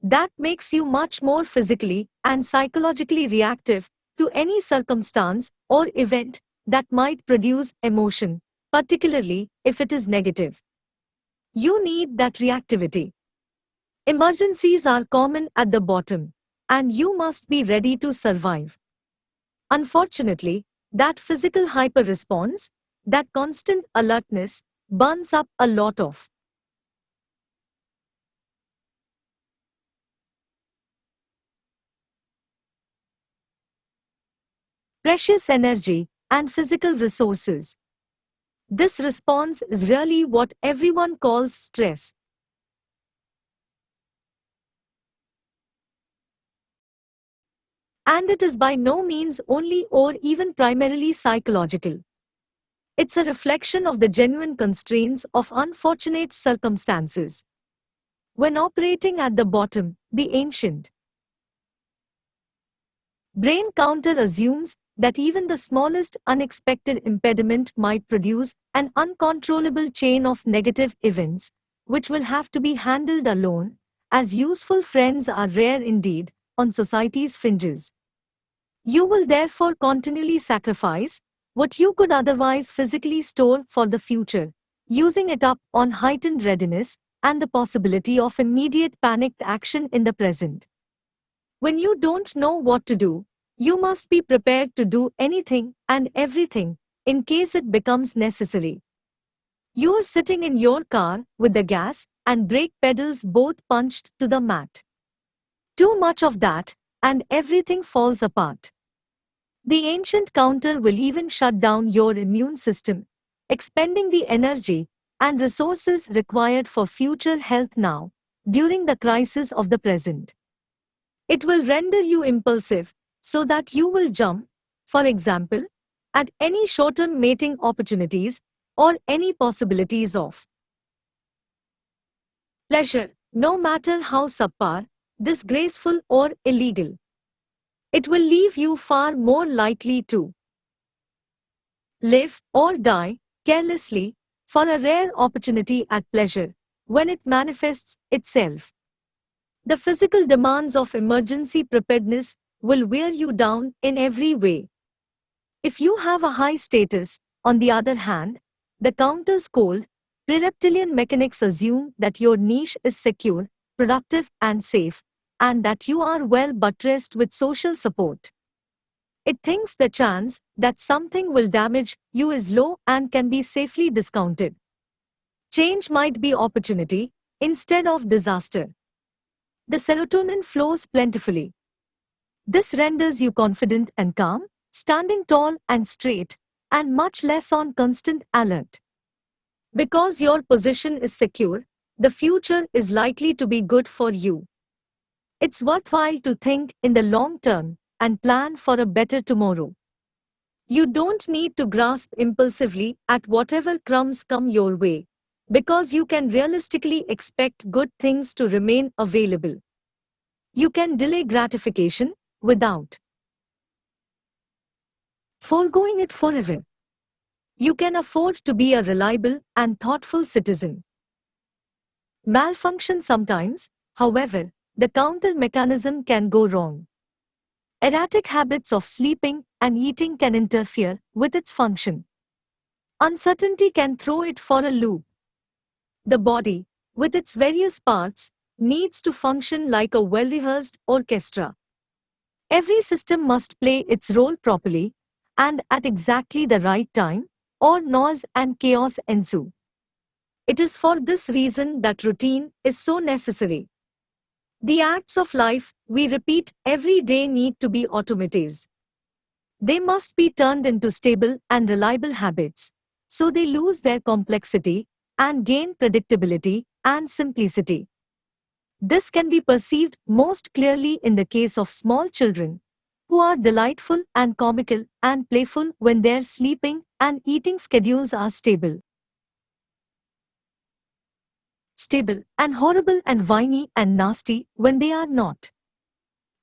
Speaker 1: That makes you much more physically and psychologically reactive to any circumstance or event that might produce emotion, particularly if it is negative. You need that reactivity. Emergencies are common at the bottom, and you must be ready to survive. Unfortunately, that physical hyper-response, that constant alertness, burns up a lot of precious energy and physical resources. This response is really what everyone calls stress. And it is by no means only or even primarily psychological. It's a reflection of the genuine constraints of unfortunate circumstances. When operating at the bottom, the ancient brain counter assumes that even the smallest unexpected impediment might produce an uncontrollable chain of negative events, which will have to be handled alone, as useful friends are rare indeed on society's fringes. You will therefore continually sacrifice what you could otherwise physically store for the future, using it up on heightened readiness and the possibility of immediate panicked action in the present. When you don't know what to do, you must be prepared to do anything and everything in case it becomes necessary. You're sitting in your car with the gas and brake pedals both punched to the mat. Too much of that, and everything falls apart. The ancient counter will even shut down your immune system, expending the energy and resources required for future health now, during the crisis of the present. It will render you impulsive, so that you will jump, for example, at any short-term mating opportunities or any possibilities of pleasure, no matter how subpar, disgraceful or illegal. It will leave you far more likely to live or die carelessly for a rare opportunity at pleasure when it manifests itself. The physical demands of emergency preparedness will wear you down in every way. If you have a high status, on the other hand, the counter's cold, pre-reptilian mechanics assume that your niche is secure, productive, and safe, and that you are well buttressed with social support. It thinks the chance that something will damage you is low and can be safely discounted. Change might be opportunity instead of disaster. The serotonin flows plentifully. This renders you confident and calm, standing tall and straight, and much less on constant alert. Because your position is secure, the future is likely to be good for you. It's worthwhile to think in the long term and plan for a better tomorrow. You don't need to grasp impulsively at whatever crumbs come your way, because you can realistically expect good things to remain available. You can delay gratification without foregoing it forever. You can afford to be a reliable and thoughtful citizen. Malfunction sometimes, however, the counter mechanism can go wrong. Erratic habits of sleeping and eating can interfere with its function. Uncertainty can throw it for a loop. The body, with its various parts, needs to function like a well-rehearsed orchestra. Every system must play its role properly and at exactly the right time, or noise and chaos ensue. It is for this reason that routine is so necessary. The acts of life we repeat every day need to be automates. They must be turned into stable and reliable habits, so they lose their complexity and gain predictability and simplicity. This can be perceived most clearly in the case of small children, who are delightful and comical and playful when their sleeping and eating schedules are stable, and horrible and whiny and nasty when they are not.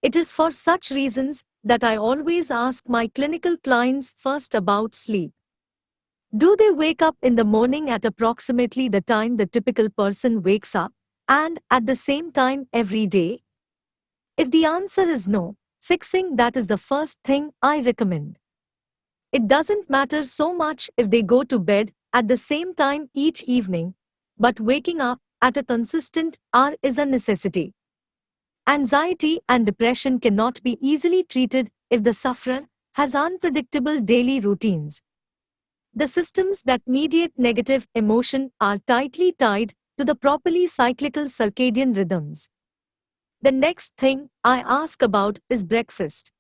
Speaker 1: It is for such reasons that I always ask my clinical clients first about sleep. Do they wake up in the morning at approximately the time the typical person wakes up, and at the same time every day? If the answer is no, fixing that is the first thing I recommend. It doesn't matter so much if they go to bed at the same time each evening, but waking up at a consistent hour is a necessity. Anxiety and depression cannot be easily treated if the sufferer has unpredictable daily routines. The systems that mediate negative emotion are tightly tied to the properly cyclical circadian rhythms. The next thing I ask about is breakfast.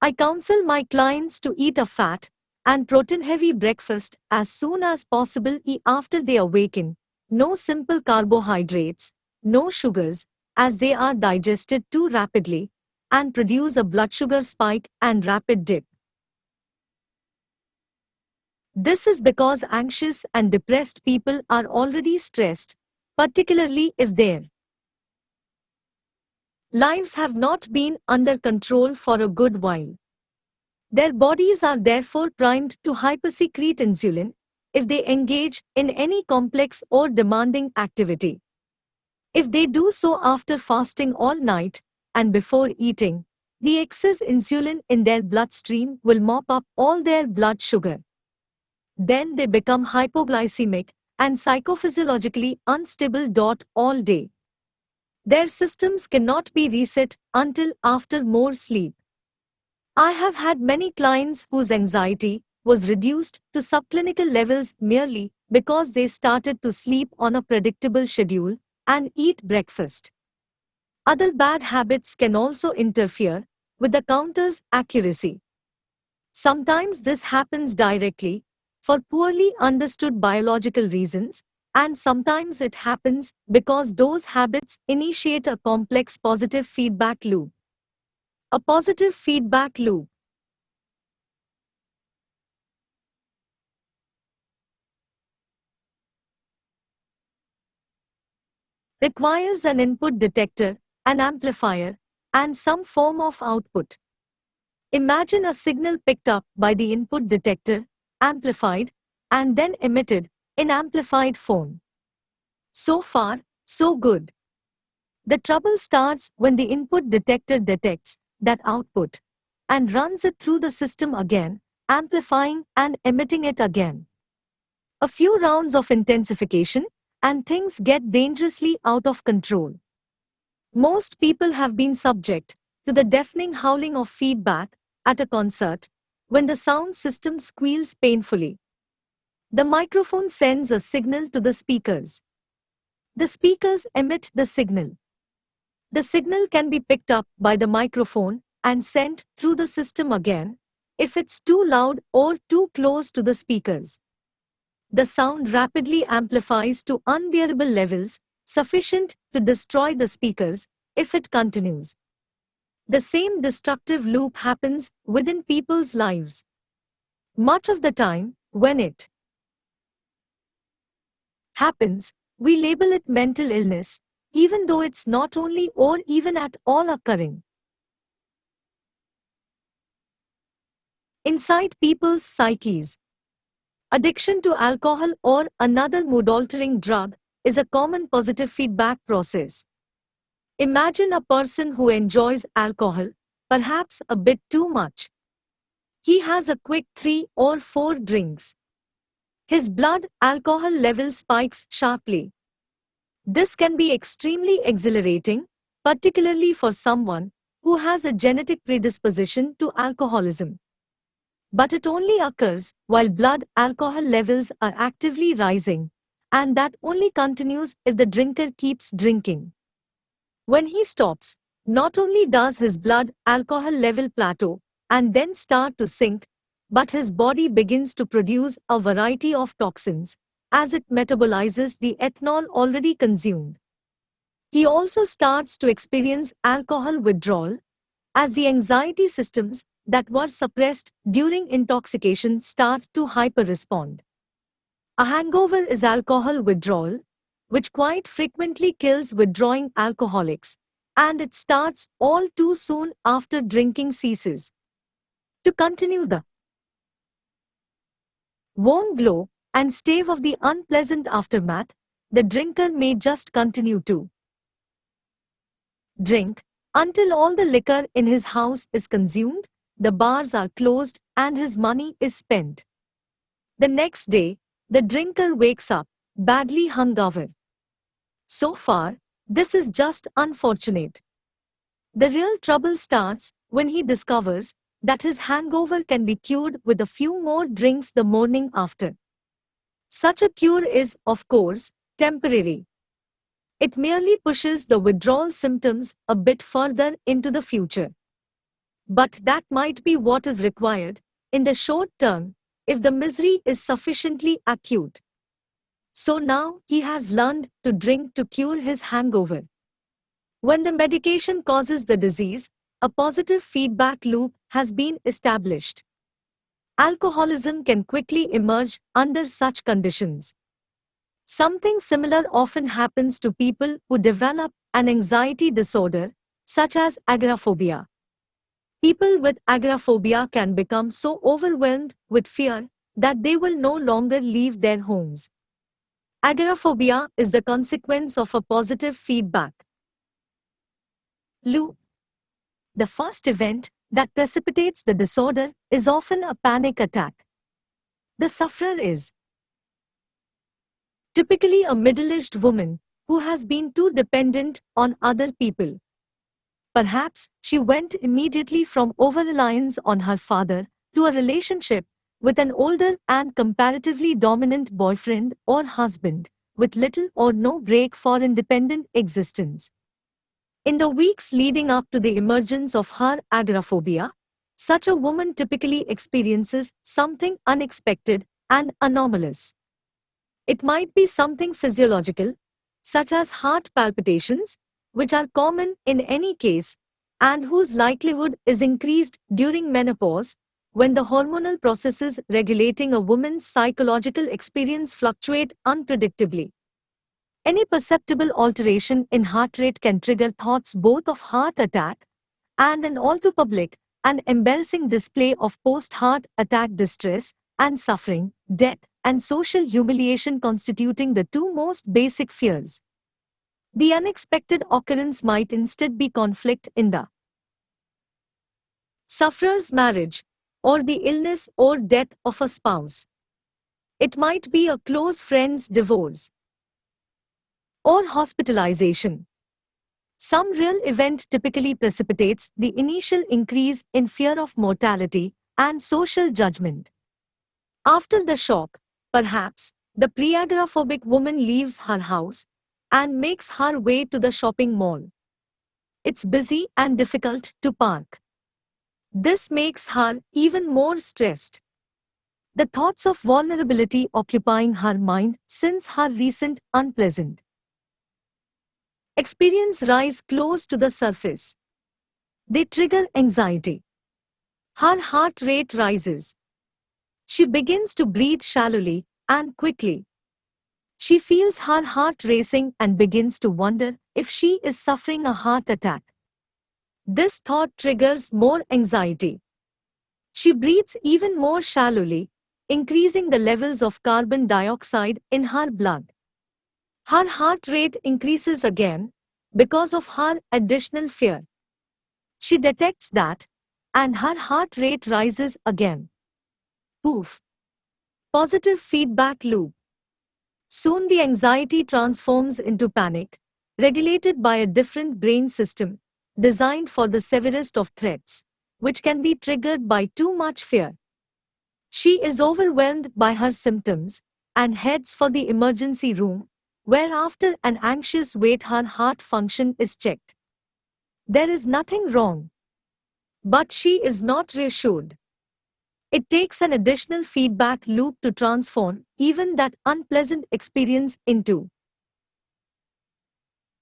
Speaker 1: I counsel my clients to eat a fat and protein-heavy breakfast as soon as possible after they awaken. No simple carbohydrates, no sugars, as they are digested too rapidly and produce a blood sugar spike and rapid dip. This is because anxious and depressed people are already stressed, particularly if their lives have not been under control for a good while. Their bodies are therefore primed to hypersecrete insulin if they engage in any complex or demanding activity. If they do so after fasting all night and before eating, the excess insulin in their bloodstream will mop up all their blood sugar. Then they become hypoglycemic and psychophysiologically unstable. All day. Their systems cannot be reset until after more sleep. I have had many clients whose anxiety was reduced to subclinical levels merely because they started to sleep on a predictable schedule and eat breakfast. Other bad habits can also interfere with the counter's accuracy. Sometimes this happens directly for poorly understood biological reasons, and sometimes it happens because those habits initiate a complex positive feedback loop. A positive feedback loop requires an input detector, an amplifier, and some form of output. Imagine a signal picked up by the input detector, amplified, and then emitted in amplified form. So far, so good. The trouble starts when the input detector detects that output and runs it through the system again, amplifying and emitting it again. A few rounds of intensification, and things get dangerously out of control. Most people have been subject to the deafening howling of feedback at a concert when the sound system squeals painfully. The microphone sends a signal to the speakers. The speakers emit the signal. The signal can be picked up by the microphone and sent through the system again if it's too loud or too close to the speakers. The sound rapidly amplifies to unbearable levels, sufficient to destroy the speakers if it continues. The same destructive loop happens within people's lives. Much of the time, when it happens, we label it mental illness, even though it's not only or even at all occurring inside people's psyches. Addiction to alcohol or another mood-altering drug is a common positive feedback process. Imagine a person who enjoys alcohol, perhaps a bit too much. He has a quick 3 or 4 drinks. His blood alcohol level spikes sharply. This can be extremely exhilarating, particularly for someone who has a genetic predisposition to alcoholism. But it only occurs while blood alcohol levels are actively rising, and that only continues if the drinker keeps drinking. When he stops, not only does his blood alcohol level plateau and then start to sink, but his body begins to produce a variety of toxins as it metabolizes the ethanol already consumed. He also starts to experience alcohol withdrawal as the anxiety systems that were suppressed during intoxication start to hyper-respond. A hangover is alcohol withdrawal, which quite frequently kills withdrawing alcoholics, and it starts all too soon after drinking ceases. To continue the warm glow and stave of the unpleasant aftermath, the drinker may just continue to drink until all the liquor in his house is consumed, the bars are closed, and his money is spent. The next day, the drinker wakes up, badly hungover. So far, this is just unfortunate. The real trouble starts when he discovers that his hangover can be cured with a few more drinks the morning after. Such a cure is, of course, temporary. It merely pushes the withdrawal symptoms a bit further into the future. But that might be what is required, in the short term, if the misery is sufficiently acute. So now he has learned to drink to cure his hangover. When the medication causes the disease, a positive feedback loop has been established. Alcoholism can quickly emerge under such conditions. Something similar often happens to people who develop an anxiety disorder, such as agoraphobia. People with agoraphobia can become so overwhelmed with fear that they will no longer leave their homes. Agoraphobia is the consequence of a positive feedback loop. The first event that precipitates the disorder is often a panic attack. The sufferer is typically a middle-aged woman who has been too dependent on other people. Perhaps she went immediately from over-reliance on her father to a relationship with an older and comparatively dominant boyfriend or husband, with little or no break for independent existence. In the weeks leading up to the emergence of her agoraphobia, such a woman typically experiences something unexpected and anomalous. It might be something physiological, such as heart palpitations, which are common in any case, and whose likelihood is increased during menopause, when the hormonal processes regulating a woman's psychological experience fluctuate unpredictably. Any perceptible alteration in heart rate can trigger thoughts both of heart attack and an all too public and embarrassing display of post-heart attack distress and suffering, death, and social humiliation constituting the two most basic fears. The unexpected occurrence might instead be conflict in the sufferer's marriage, or the illness or death of a spouse. It might be a close friend's divorce or hospitalization. Some real event typically precipitates the initial increase in fear of mortality and social judgment. After the shock, perhaps, the pre-agoraphobic woman leaves her house and makes her way to the shopping mall. It's busy and difficult to park. This makes her even more stressed. The thoughts of vulnerability occupying her mind since her recent unpleasant experience rise close to the surface. They trigger anxiety. Her heart rate rises. She begins to breathe shallowly and quickly. She feels her heart racing and begins to wonder if she is suffering a heart attack. This thought triggers more anxiety. She breathes even more shallowly, increasing the levels of carbon dioxide in her blood. Her heart rate increases again because of her additional fear. She detects that, and her heart rate rises again. Poof! Positive feedback loop. Soon the anxiety transforms into panic, regulated by a different brain system, designed for the severest of threats, which can be triggered by too much fear. She is overwhelmed by her symptoms and heads for the emergency room, where after an anxious wait her heart function is checked. There is nothing wrong. But she is not reassured. It takes an additional feedback loop to transform even that unpleasant experience into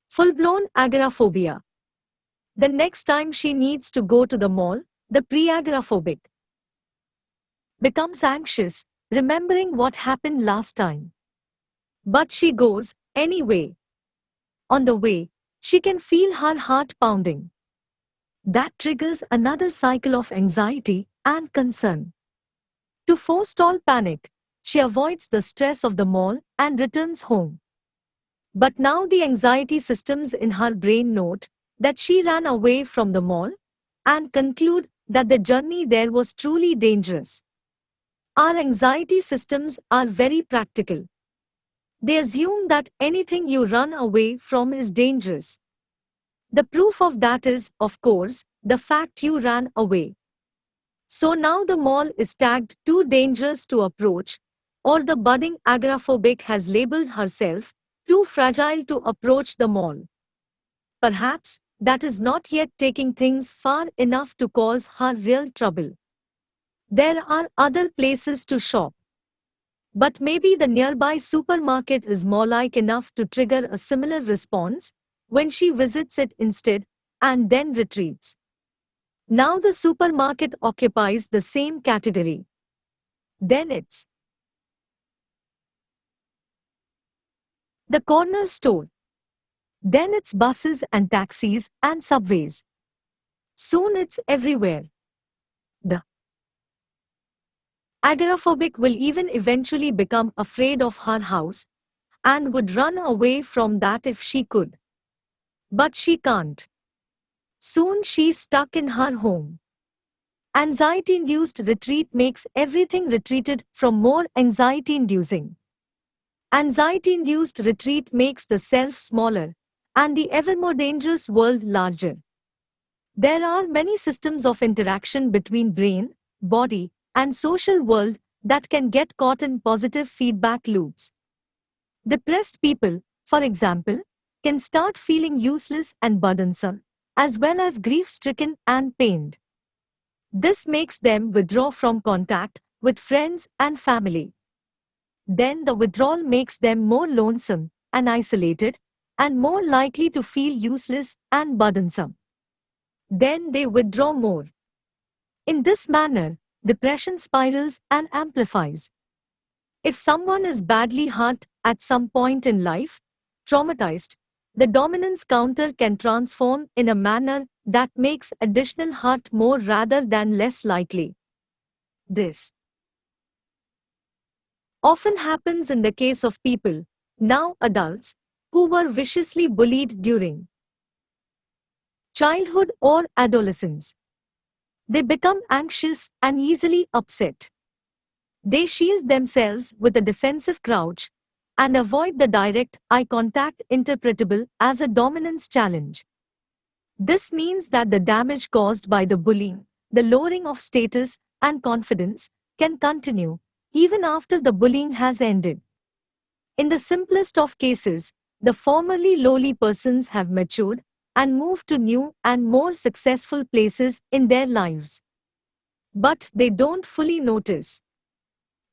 Speaker 1: full-blown agoraphobia. The next time she needs to go to the mall, the pre-agoraphobic becomes anxious, remembering what happened last time. But she goes anyway. On the way, She can feel her heart pounding. That triggers another cycle of anxiety and concern. To forestall panic, she avoids the stress of the mall and returns home. But now the anxiety systems in her brain note that she ran away from the mall and conclude that the journey there was truly dangerous. Our anxiety systems are very practical. They assume that anything you run away from is dangerous. The proof of that is, of course, the fact you ran away. So now the mall is tagged too dangerous to approach, or the budding agoraphobic has labeled herself too fragile to approach the mall. Perhaps that is not yet taking things far enough to cause her real trouble. There are other places to shop. But maybe the nearby supermarket is mall-like enough to trigger a similar response when she visits it instead and then retreats. Now the supermarket occupies the same category. Then it's the corner store. Then it's buses and taxis and subways. Soon it's everywhere. The agoraphobic will even eventually become afraid of her house and would run away from that if she could. But she can't. Soon she's stuck in her home. Anxiety-induced retreat makes everything retreated from more anxiety-inducing. Anxiety-induced retreat makes the self smaller and the ever more dangerous world larger. There are many systems of interaction between brain, body, and social world that can get caught in positive feedback loops. Depressed people, for example, can start feeling useless and burdensome, as well as grief-stricken and pained. This makes them withdraw from contact with friends and family. Then the withdrawal makes them more lonesome and isolated, and more likely to feel useless and burdensome. Then they withdraw more. In this manner, depression spirals and amplifies. If someone is badly hurt at some point in life, traumatized, the dominance counter can transform in a manner that makes additional hurt more rather than less likely. This often happens in the case of people, now adults, who were viciously bullied during childhood or adolescence. They become anxious and easily upset. They shield themselves with a defensive crouch and avoid the direct eye contact interpretable as a dominance challenge. This means that the damage caused by the bullying, the lowering of status and confidence, can continue even after the bullying has ended. In the simplest of cases, the formerly lowly persons have matured and moved to new and more successful places in their lives. But they don't fully notice.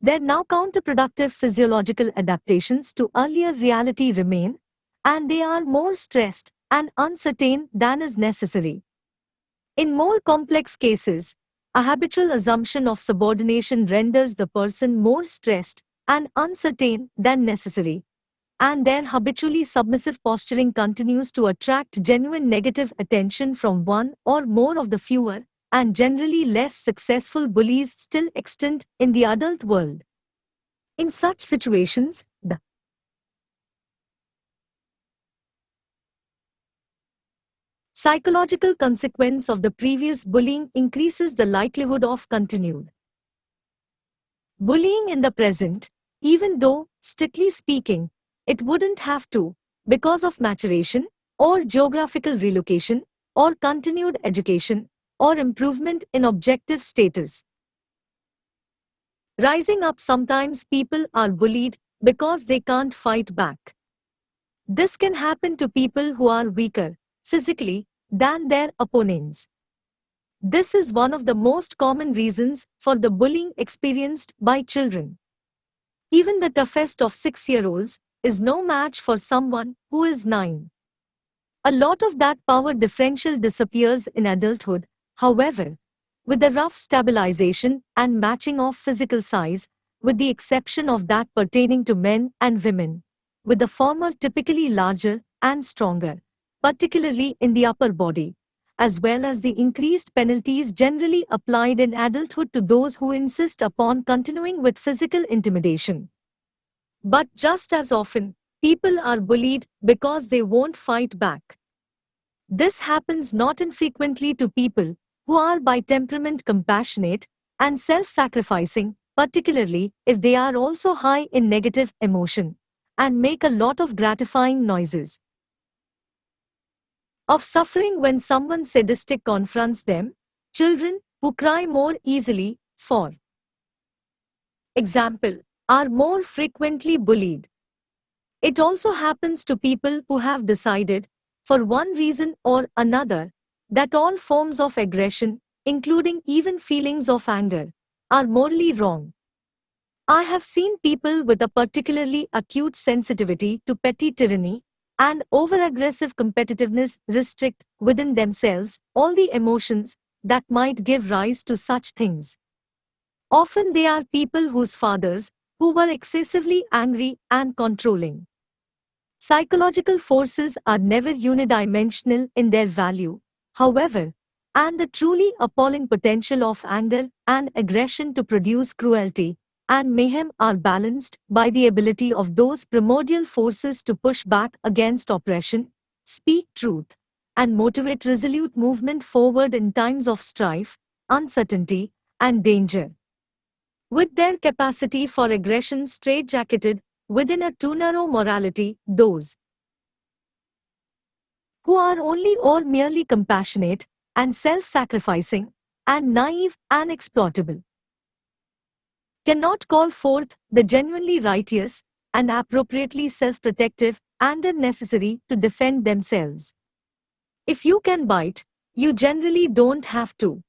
Speaker 1: Their now counterproductive physiological adaptations to earlier reality remain, and they are more stressed and uncertain than is necessary. In more complex cases, a habitual assumption of subordination renders the person more stressed and uncertain than necessary, and their habitually submissive posturing continues to attract genuine negative attention from one or more of the fewer and generally less successful bullies still extant in the adult world. In such situations, the psychological consequence of the previous bullying increases the likelihood of continued bullying in the present, even though, strictly speaking, it wouldn't have to, because of maturation, or geographical relocation, or continued education, or improvement in objective status. Rising up, sometimes people are bullied because they can't fight back. This can happen to people who are weaker, physically, than their opponents. This is one of the most common reasons for the bullying experienced by children. Even the toughest of 6-year-olds is no match for someone who is 9. A lot of that power differential disappears in adulthood, however, with the rough stabilization and matching of physical size, with the exception of that pertaining to men and women, with the former typically larger and stronger, particularly in the upper body, as well as the increased penalties generally applied in adulthood to those who insist upon continuing with physical intimidation. But just as often, people are bullied because they won't fight back. This happens not infrequently to people who are by temperament compassionate and self-sacrificing, particularly if they are also high in negative emotion and make a lot of gratifying noises of suffering when someone sadistic confronts them. Children who cry more easily, for example, are more frequently bullied. It also happens to people who have decided, for one reason or another, that all forms of aggression, including even feelings of anger, are morally wrong. I have seen people with a particularly acute sensitivity to petty tyranny and over-aggressive competitiveness restrict within themselves all the emotions that might give rise to such things. Often they are people whose fathers, who were excessively angry and controlling. Psychological forces are never unidimensional in their value, however, and the truly appalling potential of anger and aggression to produce cruelty and mayhem are balanced by the ability of those primordial forces to push back against oppression, speak truth, and motivate resolute movement forward in times of strife, uncertainty, and danger. With their capacity for aggression straitjacketed within a too narrow morality, those who are only or merely compassionate and self-sacrificing and naive and exploitable cannot call forth the genuinely righteous and appropriately self-protective anger necessary to defend themselves. If you can bite, you generally don't have to.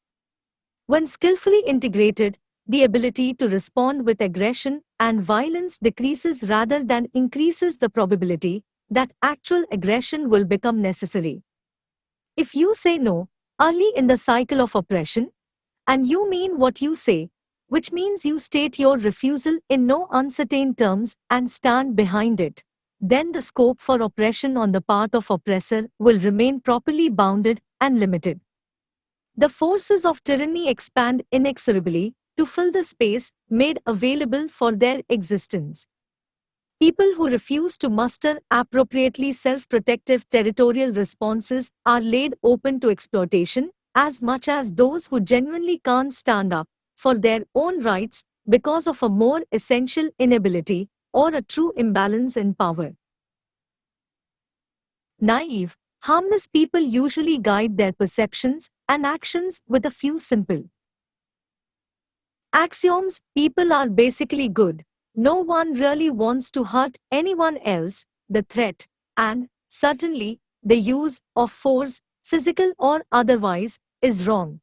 Speaker 1: When skillfully integrated, the ability to respond with aggression and violence decreases rather than increases the probability that actual aggression will become necessary. If you say no early in the cycle of oppression, and you mean what you say, which means you state your refusal in no uncertain terms and stand behind it, then the scope for oppression on the part of oppressor will remain properly bounded and limited. The forces of tyranny expand inexorably to fill the space made available for their existence. People who refuse to muster appropriately self-protective territorial responses are laid open to exploitation as much as those who genuinely can't stand up for their own rights because of a more essential inability or a true imbalance in power. Naive, harmless people usually guide their perceptions and actions with a few simple axioms. People are basically good. No one really wants to hurt anyone else. The threat, and certainly the use of force, physical or otherwise, is wrong.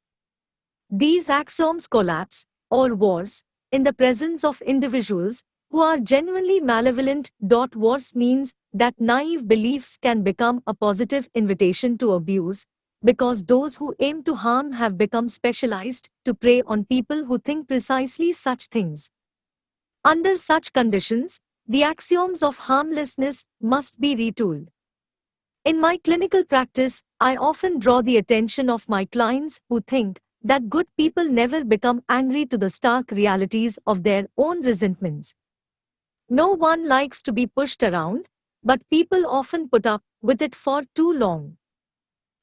Speaker 1: These axioms collapse, or worse, in the presence of individuals who are genuinely malevolent. Worse means that naive beliefs can become a positive invitation to abuse, because those who aim to harm have become specialized to prey on people who think precisely such things. Under such conditions, the axioms of harmlessness must be retooled. In my clinical practice, I often draw the attention of my clients who think that good people never become angry to the stark realities of their own resentments. No one likes to be pushed around, but people often put up with it for too long.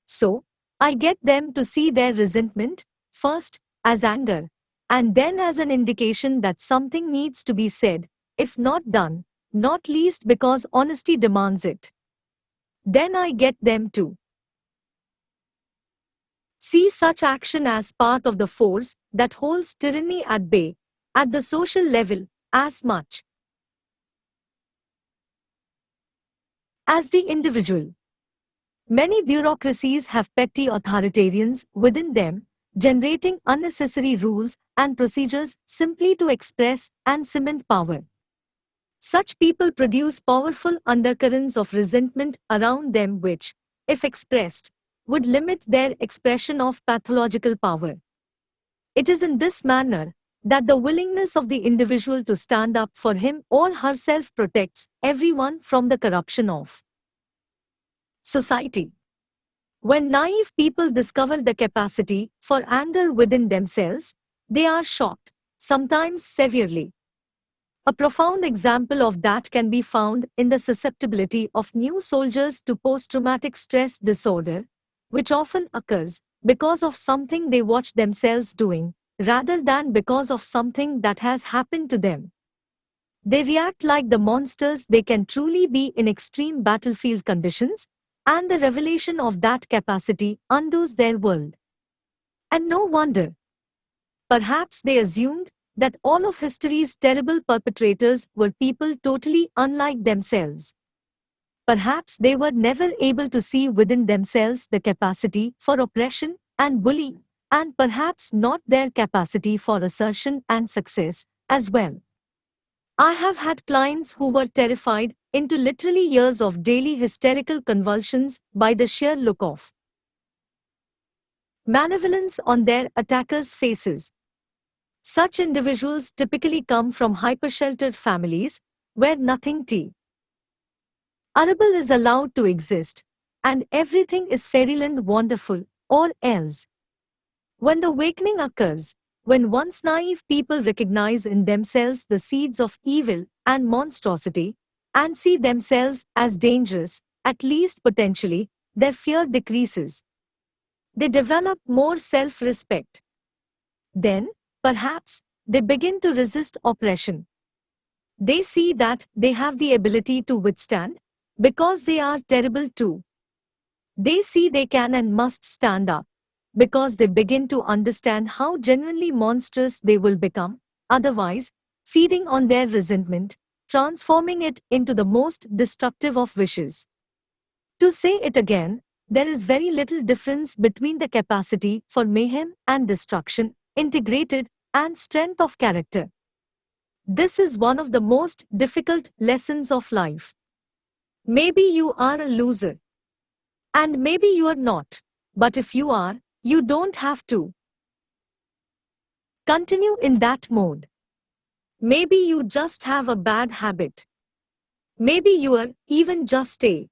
Speaker 1: So, I get them to see their resentment, first, as anger, and then as an indication that something needs to be said, if not done, not least because honesty demands it. Then I get them to see such action as part of the force that holds tyranny at bay, at the social level, as much as the individual. Many bureaucracies have petty authoritarians within them, generating unnecessary rules and procedures simply to express and cement power. Such people produce powerful undercurrents of resentment around them which, if expressed, would limit their expression of pathological power. It is in this manner that the willingness of the individual to stand up for him or herself protects everyone from the corruption of society. When naive people discover the capacity for anger within themselves, they are shocked, sometimes severely. A profound example of that can be found in the susceptibility of new soldiers to post-traumatic stress disorder, which often occurs because of something they watch themselves doing, rather than because of something that has happened to them. They react like the monsters they can truly be in extreme battlefield conditions, and the revelation of that capacity undoes their world. And no wonder. Perhaps they assumed that all of history's terrible perpetrators were people totally unlike themselves. Perhaps they were never able to see within themselves the capacity for oppression and bullying, and perhaps not their capacity for assertion and success as well. I have had clients who were terrified into literally years of daily hysterical convulsions by the sheer look of malevolence on their attackers' faces. Such individuals typically come from hyper-sheltered families where nothing terrible is allowed to exist, and everything is fairyland wonderful, or else. When the awakening occurs, when once naive people recognize in themselves the seeds of evil and monstrosity, and see themselves as dangerous, at least potentially, their fear decreases. They develop more self-respect. Then, perhaps, they begin to resist oppression. They see that they have the ability to withstand, because they are terrible too. They see they can and must stand up, because they begin to understand how genuinely monstrous they will become, otherwise, feeding on their resentment, transforming it into the most destructive of wishes. To say it again, there is very little difference between the capacity for mayhem and destruction, integrated, and strength of character. This is one of the most difficult lessons of life. Maybe you are a loser. And maybe you are not. But if you are, you don't have to continue in that mode. Maybe you just have a bad habit. Maybe you are even just a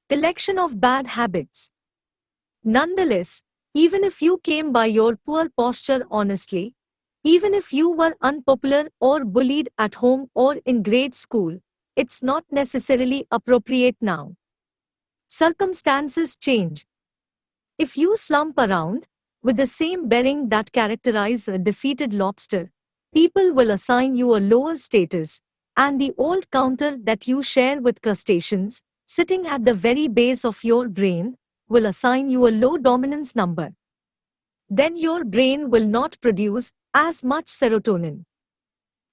Speaker 1: collection of bad habits. Nonetheless, even if you came by your poor posture honestly, even if you were unpopular or bullied at home or in grade school, it's not necessarily appropriate now. Circumstances change. If you slump around with the same bearing that characterizes a defeated lobster, people will assign you a lower status, and the old counter that you share with crustaceans, sitting at the very base of your brain, will assign you a low dominance number. Then your brain will not produce as much serotonin.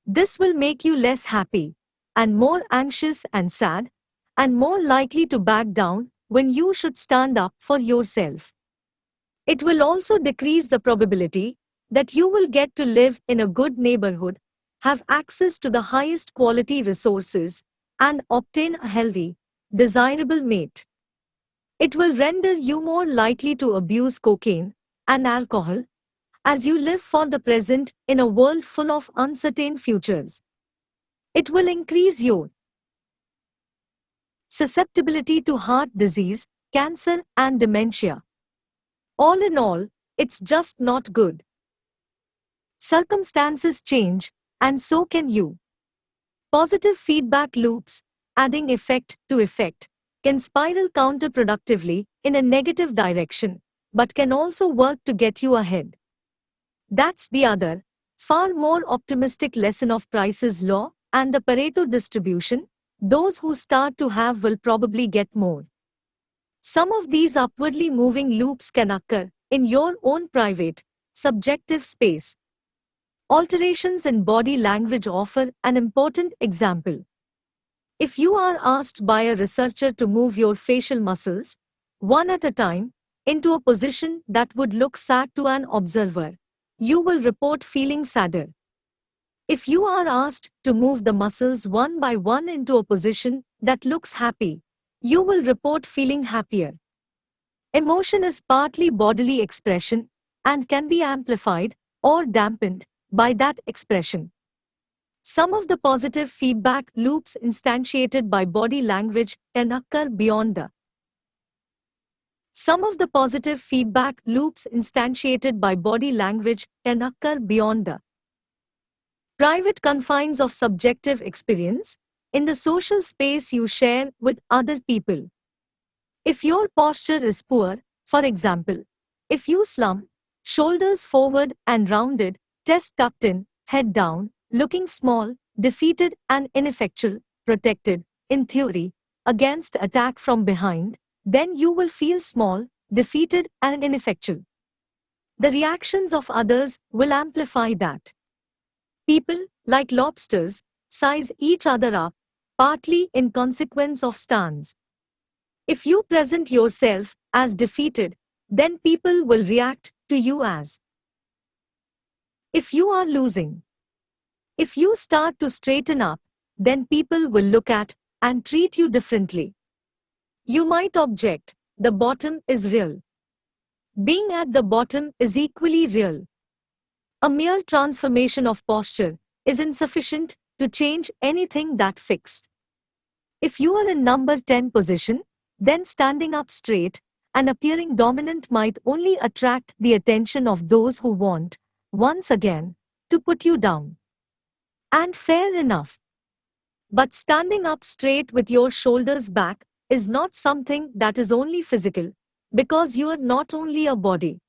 Speaker 1: This will make you less happy, and more anxious and sad, and more likely to back down when you should stand up for yourself. It will also decrease the probability that you will get to live in a good neighborhood, have access to the highest quality resources, and obtain a healthy, desirable mate. It will render you more likely to abuse cocaine and alcohol as you live for the present in a world full of uncertain futures. It will increase your susceptibility to heart disease, cancer, and dementia. All in all, it's just not good. Circumstances change, and so can you. Positive feedback loops, adding effect to effect, can spiral counterproductively in a negative direction, but can also work to get you ahead. That's the other, far more optimistic lesson of Price's law and the Pareto distribution. Those who start to have will probably get more. Some of these upwardly moving loops can occur in your own private, subjective space. Alterations in body language offer an important example. If you are asked by a researcher to move your facial muscles, one at a time, into a position that would look sad to an observer, you will report feeling sadder. If you are asked to move the muscles one by one into a position that looks happy, you will report feeling happier. Emotion is partly bodily expression and can be amplified or dampened by that expression. Some of the positive feedback loops instantiated by body language can occur beyond the Some of the positive feedback loops instantiated by body language can occur beyond the private confines of subjective experience, in the social space you share with other people. If your posture is poor, for example, if you slump, shoulders forward and rounded, chest tucked in, head down, looking small, defeated and ineffectual, protected, in theory, against attack from behind, then you will feel small, defeated and ineffectual. The reactions of others will amplify that. People, like lobsters, size each other up, partly in consequence of stance. If you present yourself as defeated, then people will react to you as if you are losing. If you start to straighten up, then people will look at and treat you differently. You might object, the bottom is real. Being at the bottom is equally real. A mere transformation of posture is insufficient to change anything that fixed. If you are in number 10 position, then standing up straight and appearing dominant might only attract the attention of those who want, once again, to put you down. And fair enough. But standing up straight with your shoulders back is not something that is only physical, because you are not only a body.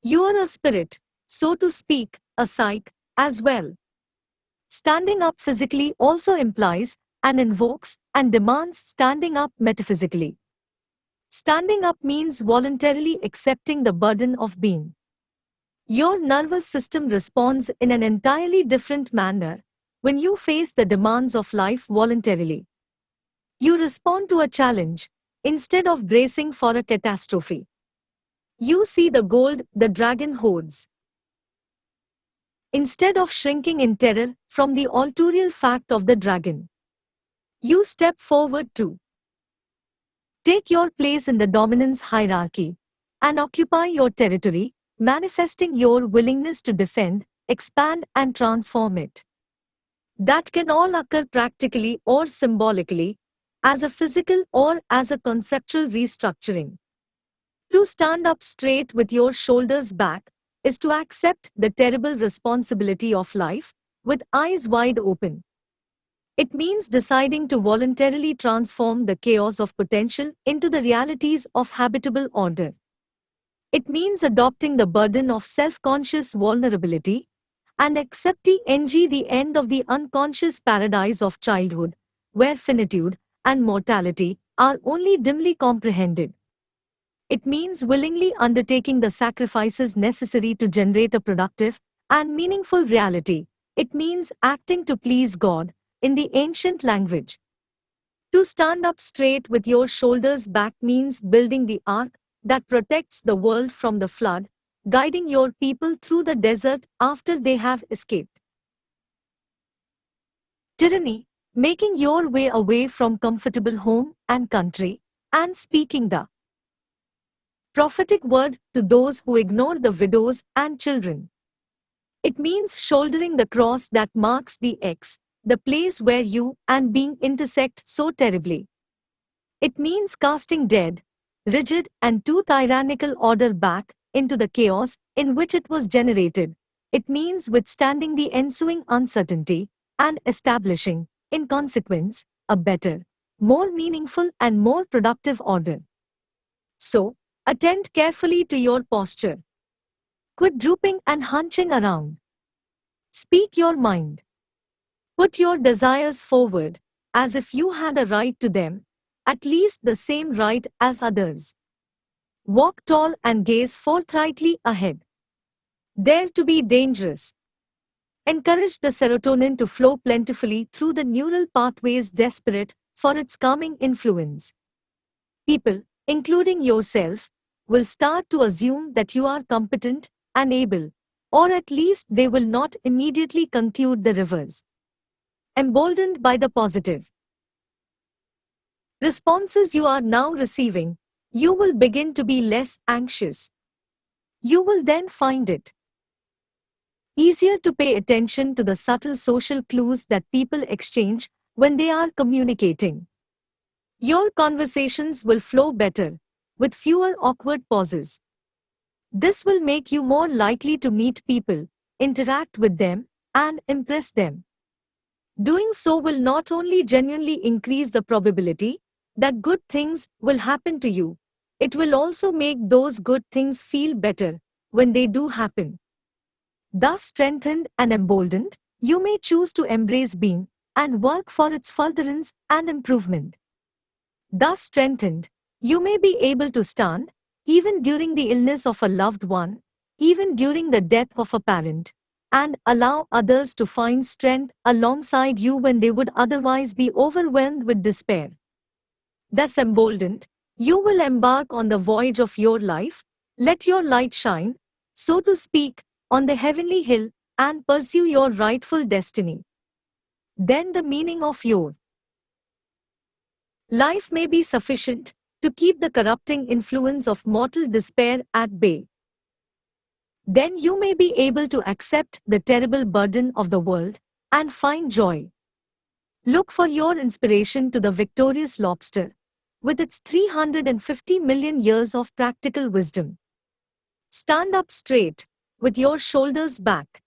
Speaker 1: You are a spirit, so to speak, a psyche, as well. Standing up physically also implies and invokes and demands standing up metaphysically. Standing up means voluntarily accepting the burden of being. Your nervous system responds in an entirely different manner when you face the demands of life voluntarily. You respond to a challenge instead of bracing for a catastrophe. You see the gold the dragon hoards. Instead of shrinking in terror from the autorial fact of the dragon, you step forward to take your place in the dominance hierarchy and occupy your territory, manifesting your willingness to defend, expand and transform it. That can all occur practically or symbolically, as a physical or as a conceptual restructuring. To stand up straight with your shoulders back is to accept the terrible responsibility of life with eyes wide open. It means deciding to voluntarily transform the chaos of potential into the realities of habitable order. It means adopting the burden of self-conscious vulnerability and accepting the end of the unconscious paradise of childhood, where finitude and mortality are only dimly comprehended. It means willingly undertaking the sacrifices necessary to generate a productive and meaningful reality. It means acting to please God, in the ancient language. To stand up straight with your shoulders back means building the ark that protects the world from the flood, guiding your people through the desert after they have escaped tyranny, making your way away from comfortable home and country, and speaking the prophetic word to those who ignore the widows and children. It means shouldering the cross that marks the X, the place where you and being intersect so terribly. It means casting dead, rigid and too tyrannical order back into the chaos in which it was generated. It means withstanding the ensuing uncertainty and establishing, in consequence, a better, more meaningful and more productive order. So, attend carefully to your posture. Quit drooping and hunching around. Speak your mind. Put your desires forward, as if you had a right to them, at least the same right as others. Walk tall and gaze forthrightly ahead. Dare to be dangerous. Encourage the serotonin to flow plentifully through the neural pathways desperate for its calming influence. People, including yourself, will start to assume that you are competent and able, or at least they will not immediately conclude the reverse. Emboldened by the positive responses you are now receiving, you will begin to be less anxious. You will then find it easier to pay attention to the subtle social clues that people exchange when they are communicating. Your conversations will flow better with fewer awkward pauses. This will make you more likely to meet people, interact with them, and impress them. Doing so will not only genuinely increase the probability that good things will happen to you, it will also make those good things feel better when they do happen. Thus strengthened and emboldened, you may choose to embrace being and work for its furtherance and improvement. Thus strengthened, you may be able to stand, even during the illness of a loved one, even during the death of a parent, and allow others to find strength alongside you when they would otherwise be overwhelmed with despair. Thus emboldened, you will embark on the voyage of your life, let your light shine, so to speak, on the heavenly hill, and pursue your rightful destiny. Then the meaning of your life may be sufficient to keep the corrupting influence of mortal despair at bay. Then you may be able to accept the terrible burden of the world and find joy. Look for your inspiration to the victorious lobster, with its 350 million years of practical wisdom. Stand up straight, with your shoulders back,